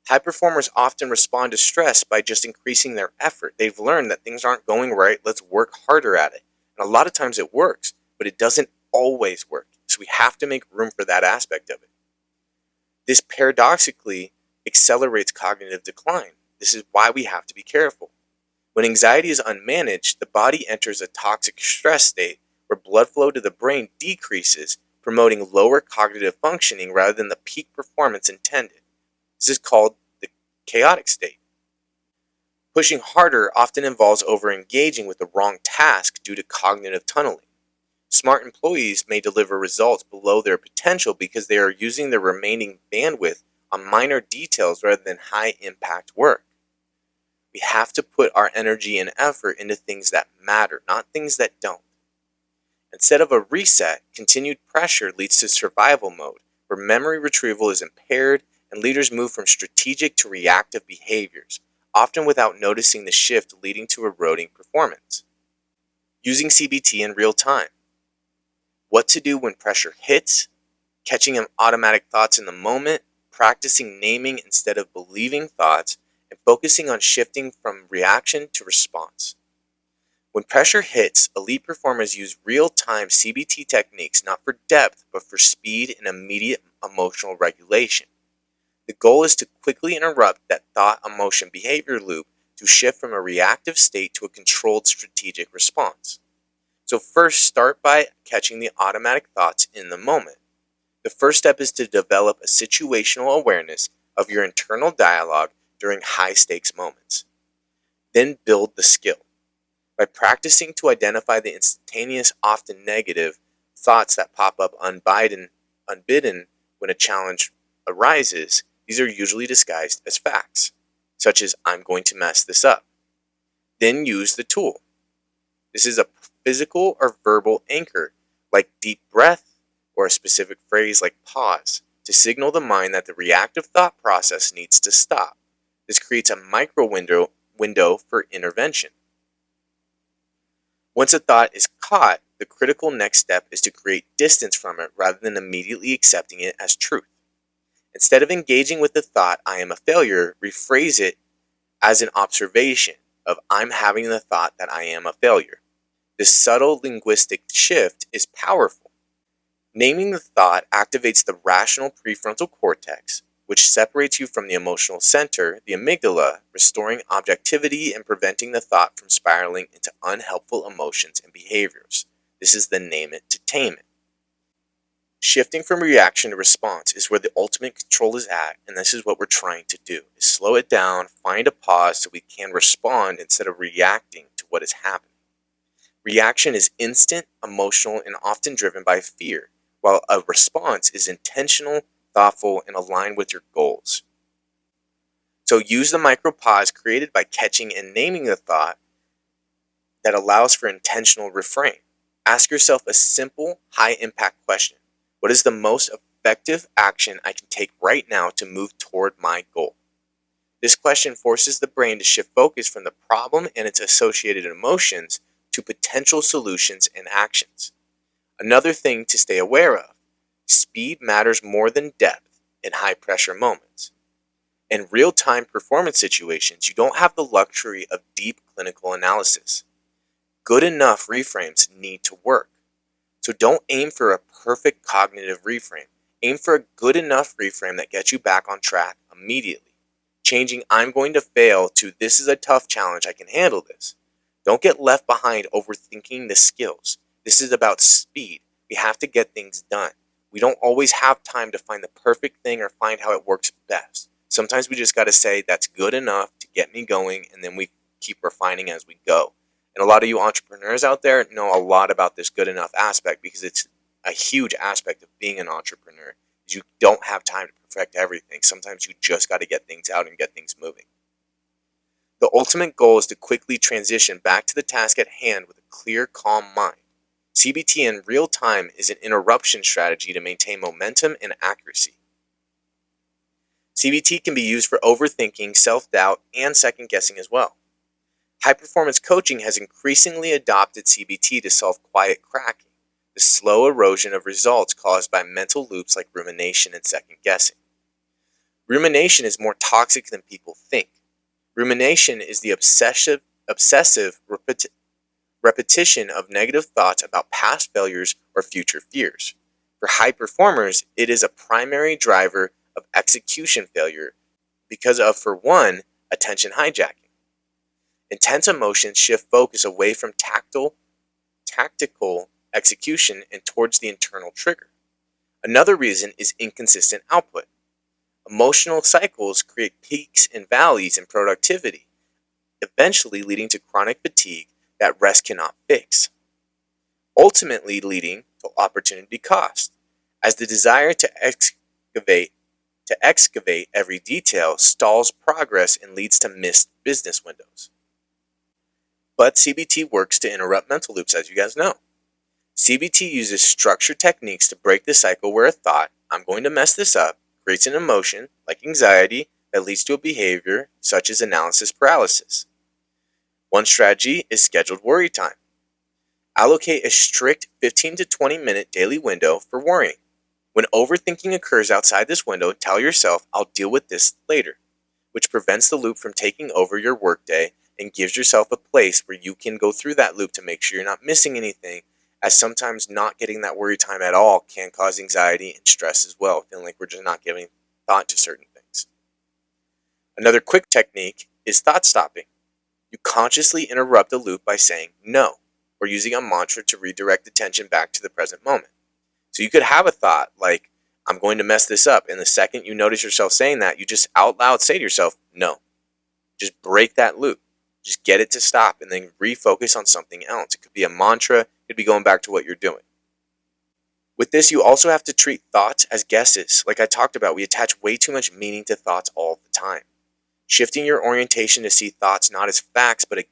High performers often respond to stress by just increasing their effort. They've learned that things aren't going right, let's work harder at it. And a lot of times it works, but it doesn't always work. So we have to make room for that aspect of it. This paradoxically accelerates cognitive decline. This is why we have to be careful. When anxiety is unmanaged, the body enters a toxic stress state where blood flow to the brain decreases, promoting lower cognitive functioning rather than the peak performance intended. This is called the chaotic state. Pushing harder often involves over-engaging with the wrong task due to cognitive tunneling. Smart employees may deliver results below their potential because they are using their remaining bandwidth on minor details rather than high-impact work. We have to put our energy and effort into things that matter, not things that don't. Instead of a reset, continued pressure leads to survival mode, where memory retrieval is impaired and leaders move from strategic to reactive behaviors, often without noticing the shift leading to eroding performance. Using CBT in real time. What to do when pressure hits, catching automatic thoughts in the moment, practicing naming instead of believing thoughts, and focusing on shifting from reaction to response. When pressure hits, elite performers use real-time CBT techniques not for depth, but for speed and immediate emotional regulation. The goal is to quickly interrupt that thought-emotion-behavior loop to shift from a reactive state to a controlled strategic response. So first, start by catching the automatic thoughts in the moment. The first step is to develop a situational awareness of your internal dialogue during high-stakes moments. Then build the skill. By practicing to identify the instantaneous, often negative, thoughts that pop up unbidden when a challenge arises, these are usually disguised as facts, such as "I'm going to mess this up." Then use the tool. This is a physical or verbal anchor, like deep breath or a specific phrase like pause, to signal the mind that the reactive thought process needs to stop. This creates a micro window for intervention. Once a thought is caught, the critical next step is to create distance from it rather than immediately accepting it as truth. Instead of engaging with the thought, "I am a failure," rephrase it as an observation of "I'm having the thought that I am a failure." This subtle linguistic shift is powerful. Naming the thought activates the rational prefrontal cortex, which separates you from the emotional center, the amygdala, restoring objectivity and preventing the thought from spiraling into unhelpful emotions and behaviors. This is the name it to tame it. Shifting from reaction to response is where the ultimate control is at, and this is what we're trying to do, is slow it down, find a pause so we can respond instead of reacting to what is happening. Reaction is instant, emotional, and often driven by fear, while a response is intentional, thoughtful, and aligned with your goals. So use the micro pause created by catching and naming the thought that allows for intentional refrain. Ask yourself a simple, high-impact question. What is the most effective action I can take right now to move toward my goal? This question forces the brain to shift focus from the problem and its associated emotions to potential solutions and actions. Another thing to stay aware of: speed matters more than depth in high-pressure moments. In real-time performance situations, you don't have the luxury of deep clinical analysis. Good enough reframes need to work. So don't aim for a perfect cognitive reframe. Aim for a good enough reframe that gets you back on track immediately. Changing "I'm going to fail" to "this is a tough challenge, I can handle this." Don't get left behind overthinking the skills. This is about speed. We have to get things done. We don't always have time to find the perfect thing or find how it works best. Sometimes we just got to say that's good enough to get me going, and then we keep refining as we go. And a lot of you entrepreneurs out there know a lot about this good enough aspect, because it's a huge aspect of being an entrepreneur. You don't have time to perfect everything. Sometimes you just got to get things out and get things moving. The ultimate goal is to quickly transition back to the task at hand with a clear, calm mind. CBT in real time is an interruption strategy to maintain momentum and accuracy. CBT can be used for overthinking, self-doubt, and second-guessing as well. High-performance coaching has increasingly adopted CBT to solve quiet cracking, the slow erosion of results caused by mental loops like rumination and second-guessing. Rumination is more toxic than people think. Rumination is the obsessive repetition of negative thoughts about past failures or future fears. For high performers, it is a primary driver of execution failure because of, for one, attention hijacking. Intense emotions shift focus away from tactical execution and towards the internal trigger. Another reason is inconsistent output. Emotional cycles create peaks and valleys in productivity, eventually leading to chronic fatigue that rest cannot fix, ultimately leading to opportunity cost, as the desire to excavate every detail stalls progress and leads to missed business windows. But CBT works to interrupt mental loops, as you guys know. CBT uses structured techniques to break the cycle where a thought, "I'm going to mess this up," creates an emotion, like anxiety, that leads to a behavior, such as analysis paralysis. One strategy is scheduled worry time. Allocate a strict 15 to 20 minute daily window for worrying. When overthinking occurs outside this window, tell yourself, "I'll deal with this later," which prevents the loop from taking over your workday and gives yourself a place where you can go through that loop to make sure you're not missing anything, as sometimes not getting that worry time at all can cause anxiety and stress as well, feeling like we're just not giving thought to certain things. Another quick technique is thought stopping. You consciously interrupt a loop by saying no, or using a mantra to redirect attention back to the present moment. So you could have a thought like, I'm going to mess this up. And the second you notice yourself saying that, you just out loud say to yourself, no. Just break that loop. Just get it to stop and then refocus on something else. It could be a mantra. It could be going back to what you're doing. With this, you also have to treat thoughts as guesses. Like I talked about, we attach way too much meaning to thoughts all the time. Shifting your orientation to see thoughts not as facts, but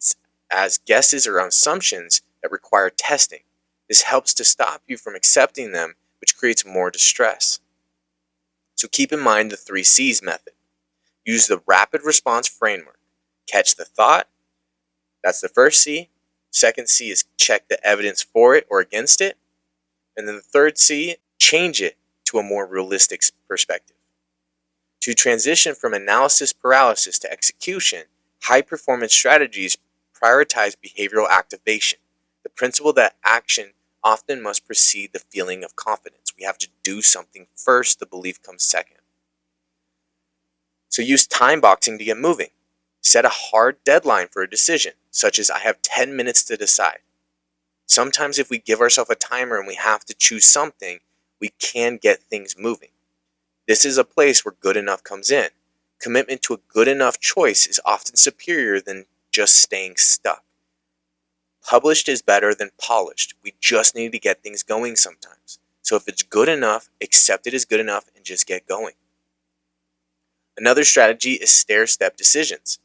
as guesses or assumptions that require testing. This helps to stop you from accepting them, which creates more distress. So keep in mind the 3 C's method. Use the rapid response framework. Catch the thought. That's the first C. Second C is check the evidence for it or against it. And then the third C, change it to a more realistic perspective. To transition from analysis paralysis to execution, high-performance strategies prioritize behavioral activation, the principle that action often must precede the feeling of confidence. We have to do something first, the belief comes second. So use time boxing to get moving. Set a hard deadline for a decision, such as I have 10 minutes to decide. Sometimes if we give ourselves a timer and we have to choose something, we can get things moving. This is a place where good enough comes in. Commitment to a good enough choice is often superior than just staying stuck. Published is better than polished. We just need to get things going sometimes. So if it's good enough, accept it as good enough and just get going. Another strategy is stair-step decisions.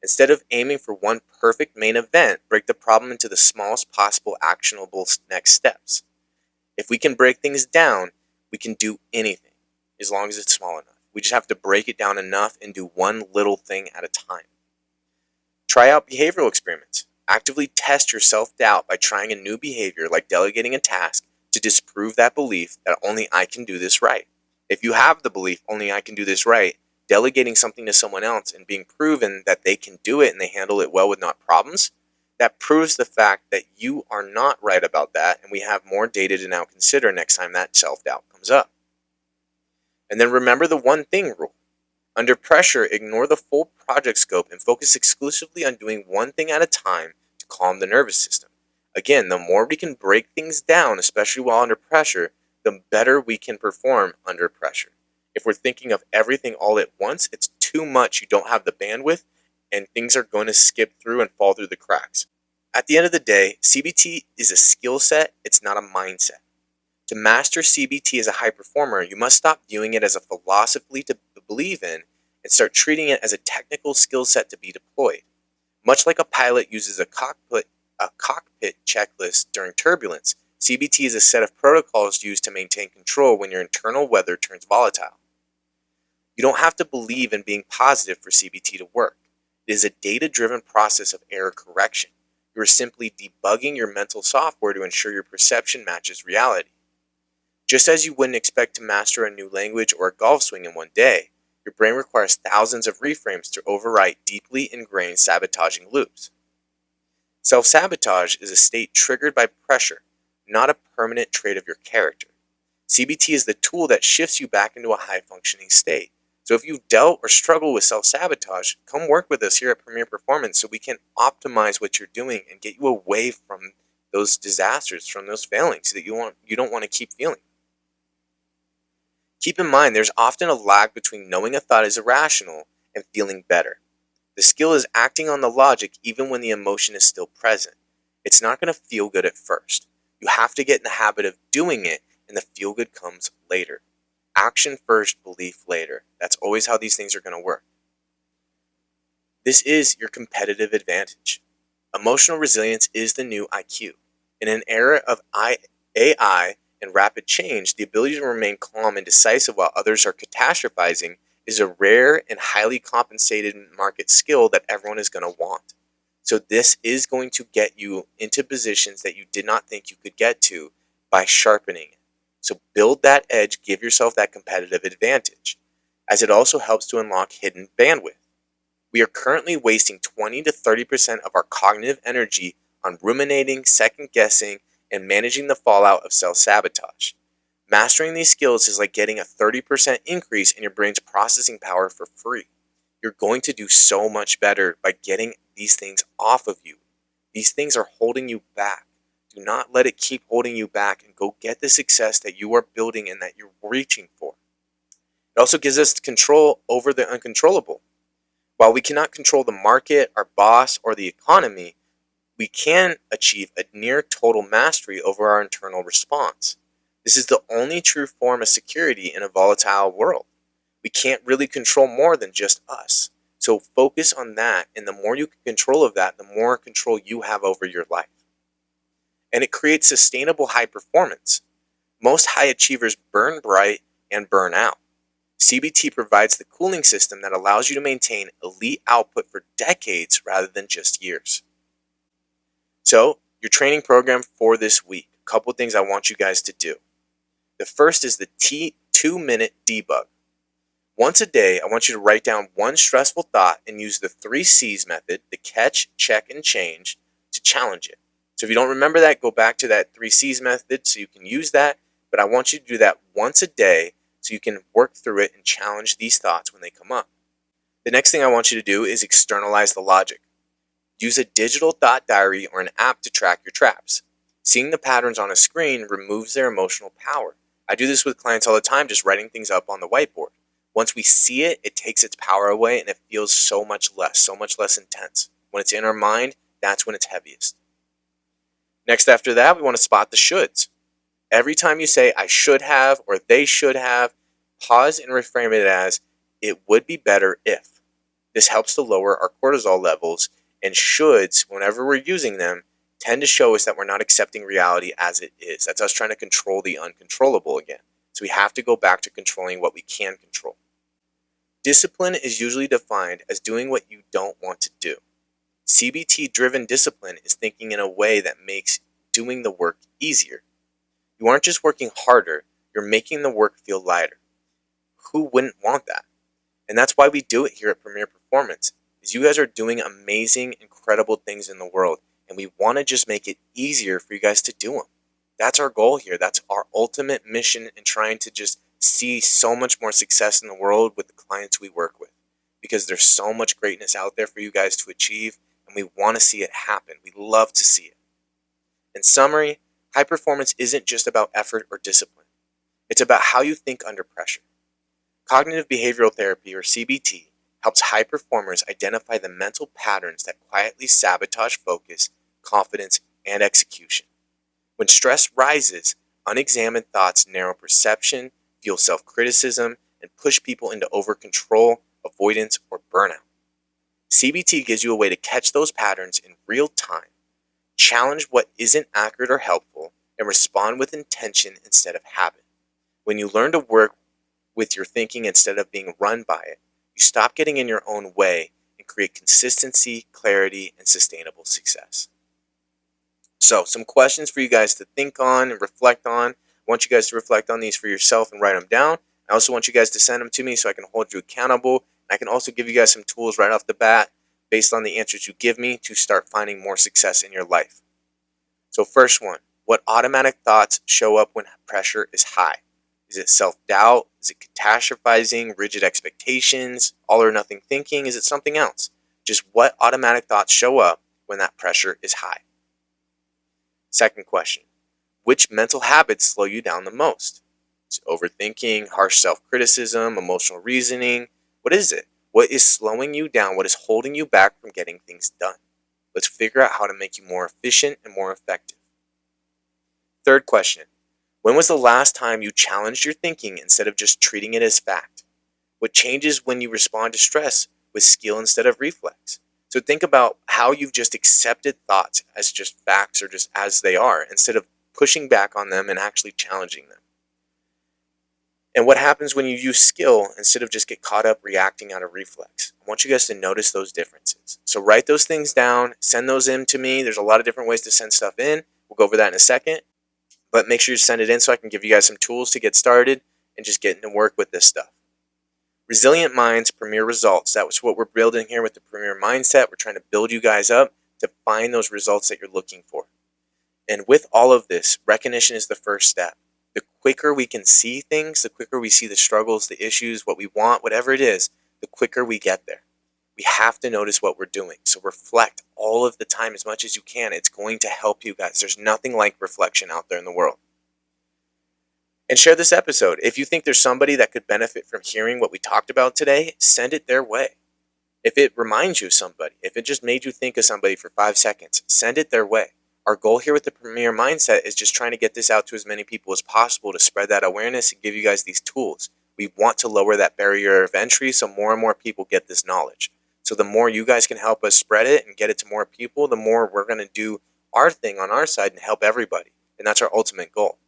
Instead of aiming for one perfect main event, break the problem into the smallest possible actionable next steps. If we can break things down, we can do anything, as long as it's small enough. We just have to break it down enough and do one little thing at a time. Try out behavioral experiments. Actively test your self-doubt by trying a new behavior like delegating a task to disprove that belief that only I can do this right. If you have the belief only I can do this right, delegating something to someone else and being proven that they can do it and they handle it well with not problems, that proves the fact that you are not right about that, and we have more data to now consider next time that self-doubt comes up. And then remember the one thing rule. Under pressure, ignore the full project scope and focus exclusively on doing one thing at a time to calm the nervous system. Again, the more we can break things down, especially while under pressure, the better we can perform under pressure. If we're thinking of everything all at once, it's too much. You don't have the bandwidth, and things are going to skip through and fall through the cracks. At the end of the day, CBT is a skill set. It's not a mindset. To master CBT as a high performer, you must stop viewing it as a philosophy to believe in and start treating it as a technical skill set to be deployed. Much like a pilot uses a cockpit checklist during turbulence, CBT is a set of protocols used to maintain control when your internal weather turns volatile. You don't have to believe in being positive for CBT to work. It is a data-driven process of error correction. You are simply debugging your mental software to ensure your perception matches reality. Just as you wouldn't expect to master a new language or a golf swing in one day, your brain requires thousands of reframes to overwrite deeply ingrained sabotaging loops. Self-sabotage is a state triggered by pressure, not a permanent trait of your character. CBT is the tool that shifts you back into a high-functioning state. So if you've dealt or struggled with self-sabotage, come work with us here at Premier Performance so we can optimize what you're doing and get you away from those disasters, from those failings that you don't want to keep feeling. Keep in mind, there's often a lag between knowing a thought is irrational and feeling better. The skill is acting on the logic even when the emotion is still present. It's not going to feel good at first. You have to get in the habit of doing it, and the feel good comes later. Action first, belief later. That's always how these things are going to work. This is your competitive advantage. Emotional resilience is the new IQ. In an era of AI and rapid change, the ability to remain calm and decisive while others are catastrophizing is a rare and highly compensated market skill that everyone is going to want. So this is going to get you into positions that you did not think you could get to by sharpening it. So build that edge, give yourself that competitive advantage, as it also helps to unlock hidden bandwidth. We are currently wasting 20 to 30% of our cognitive energy on ruminating, second-guessing, and managing the fallout of self-sabotage. Mastering these skills is like getting a 30% increase in your brain's processing power for free. You're going to do so much better by getting these things off of you. These things are holding you back. Do not let it keep holding you back, and go get the success that you are building and that you're reaching for. It also gives us control over the uncontrollable. While we cannot control the market, our boss, or the economy, we can achieve a near total mastery over our internal response. This is the only true form of security in a volatile world. We can't really control more than just us. So focus on that, and the more you can control of that, the more control you have over your life. And it creates sustainable high performance. Most high achievers burn bright and burn out. CBT provides the cooling system that allows you to maintain elite output for decades rather than just years. So, your training program for this week, a couple things I want you guys to do. The first is the 2-minute debug. Once a day, I want you to write down one stressful thought and use the 3 C's method, the catch, check, and change, to challenge it. So if you don't remember that, go back to that 3 C's method so you can use that. But I want you to do that once a day so you can work through it and challenge these thoughts when they come up. The next thing I want you to do is externalize the logic. Use a digital thought diary or an app to track your traps. Seeing the patterns on a screen removes their emotional power. I do this with clients all the time, just writing things up on the whiteboard. Once we see it, it takes its power away and it feels so much less intense. When it's in our mind, that's when it's heaviest. Next, after that, we want to spot the shoulds. Every time you say, I should have, or they should have, pause and reframe it as, it would be better if. This helps to lower our cortisol levels, and shoulds, whenever we're using them, tend to show us that we're not accepting reality as it is. That's us trying to control the uncontrollable again. So we have to go back to controlling what we can control. Discipline is usually defined as doing what you don't want to do. CBT-driven discipline is thinking in a way that makes doing the work easier. You aren't just working harder, you're making the work feel lighter. Who wouldn't want that? And that's why we do it here at Premier Performance, is you guys are doing amazing, incredible things in the world, and we want to just make it easier for you guys to do them. That's our goal here. That's our ultimate mission in trying to just see so much more success in the world with the clients we work with, because there's so much greatness out there for you guys to achieve, and we want to see it happen. We love to see it. In summary, high performance isn't just about effort or discipline. It's about how you think under pressure. Cognitive behavioral therapy, or CBT, helps high performers identify the mental patterns that quietly sabotage focus, confidence, and execution. When stress rises, unexamined thoughts narrow perception, fuel self-criticism, and push people into over-control, avoidance, or burnout. CBT gives you a way to catch those patterns in real time, challenge what isn't accurate or helpful, and respond with intention instead of habit. When you learn to work with your thinking instead of being run by it, you stop getting in your own way and create consistency, clarity, and sustainable success. So, some questions for you guys to think on and reflect on. I want you guys to reflect on these for yourself and write them down. I also want you guys to send them to me so I can hold you accountable. I can also give you guys some tools right off the bat based on the answers you give me to start finding more success in your life. So, first one, what automatic thoughts show up when pressure is high? Is it self-doubt? Is it catastrophizing, rigid expectations, all or nothing thinking? Is it something else? Just what automatic thoughts show up when that pressure is high? Second question, which mental habits slow you down the most? Is it overthinking, harsh self-criticism, emotional reasoning? What is it? What is slowing you down? What is holding you back from getting things done? Let's figure out how to make you more efficient and more effective. Third question, when was the last time you challenged your thinking instead of just treating it as fact? What changes when you respond to stress with skill instead of reflex? So think about how you've just accepted thoughts as just facts or just as they are, instead of pushing back on them and actually challenging them. And what happens when you use skill instead of just get caught up reacting out of reflex? I want you guys to notice those differences. So write those things down, send those in to me. There's a lot of different ways to send stuff in. We'll go over that in a second. But make sure you send it in so I can give you guys some tools to get started and just getting to work with this stuff. Resilient minds, premier results. That was what we're building here with the premier mindset. We're trying to build you guys up to find those results that you're looking for. And with all of this, recognition is the first step. The quicker we can see things, the quicker we see the struggles, the issues, what we want, whatever it is, the quicker we get there. We have to notice what we're doing. So reflect all of the time as much as you can. It's going to help you guys. There's nothing like reflection out there in the world. And share this episode. If you think there's somebody that could benefit from hearing what we talked about today, send it their way. If it reminds you of somebody, if it just made you think of somebody for 5 seconds, send it their way. Our goal here with the Premier Mindset is just trying to get this out to as many people as possible to spread that awareness and give you guys these tools. We want to lower that barrier of entry so more and more people get this knowledge. So the more you guys can help us spread it and get it to more people, the more we're going to do our thing on our side and help everybody. And that's our ultimate goal.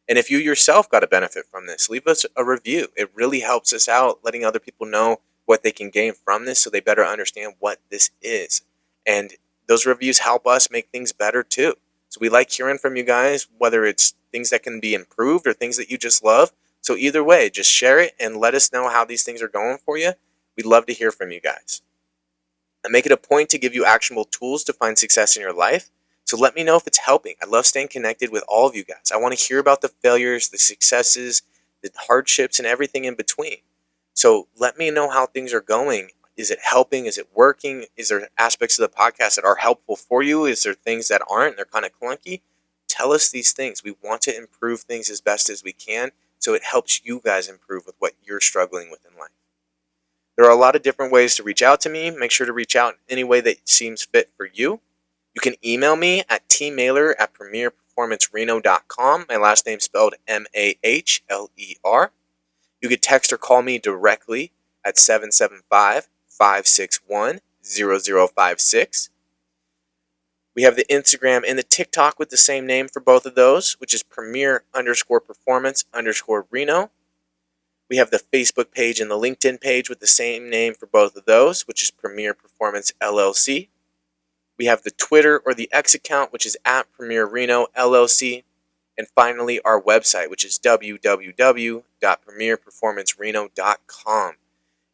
And if you yourself got a benefit from this, leave us a review. It really helps us out, letting other people know what they can gain from this so they better understand what this is. And those reviews help us make things better too. So we like hearing from you guys, whether it's things that can be improved or things that you just love. So either way, just share it and let us know how these things are going for you. We'd love to hear from you guys. I make it a point to give you actionable tools to find success in your life. So let me know if it's helping. I love staying connected with all of you guys. I want to hear about the failures, the successes, the hardships, and everything in between. So let me know how things are going. Is it helping? Is it working? Is there aspects of the podcast that are helpful for you? Is there things that aren't? They're kind of clunky. Tell us these things. We want to improve things as best as we can so it helps you guys improve with what you're struggling with in life. There are a lot of different ways to reach out to me. Make sure to reach out in any way that seems fit for you. You can email me at tmailer@premierperformancereno.com. My last name spelled Mahler. You could text or call me directly at 775-561-0056. We have the Instagram and the TikTok with the same name for both of those, which is Premier_Performance_Reno. We have the Facebook page and the LinkedIn page with the same name for both of those, which is Premier Performance LLC. We have the Twitter or the X account, which is at Premier Reno LLC. And finally, our website, which is www.premierperformancereno.com.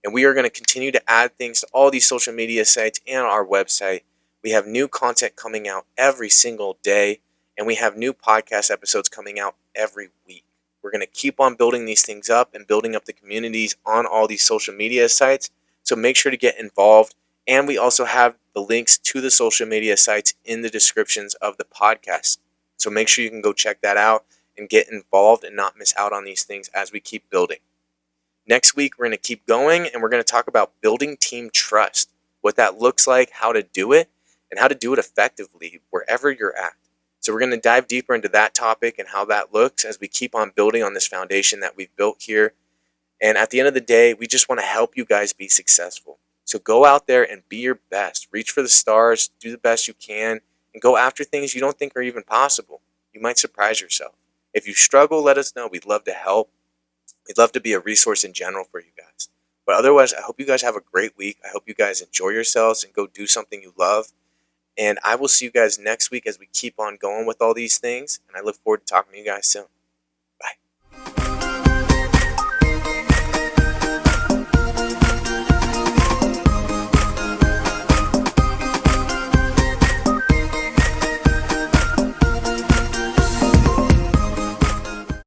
And we are going to continue to add things to all these social media sites and our website. We have new content coming out every single day, and we have new podcast episodes coming out every week. We're going to keep on building these things up and building up the communities on all these social media sites. So make sure to get involved. And we also have the links to the social media sites in the descriptions of the podcast. So make sure you can go check that out and get involved and not miss out on these things as we keep building. Next week, we're going to keep going and we're going to talk about building team trust, what that looks like, how to do it, and how to do it effectively wherever you're at. So we're going to dive deeper into that topic and how that looks as we keep on building on this foundation that we've built here. And at the end of the day, we just want to help you guys be successful. So go out there and be your best. Reach for the stars, do the best you can, and go after things you don't think are even possible. You might surprise yourself. If you struggle, let us know. We'd love to help. We'd love to be a resource in general for you guys. But otherwise, I hope you guys have a great week. I hope you guys enjoy yourselves and go do something you love. And I will see you guys next week as we keep on going with all these things. And I look forward to talking to you guys soon.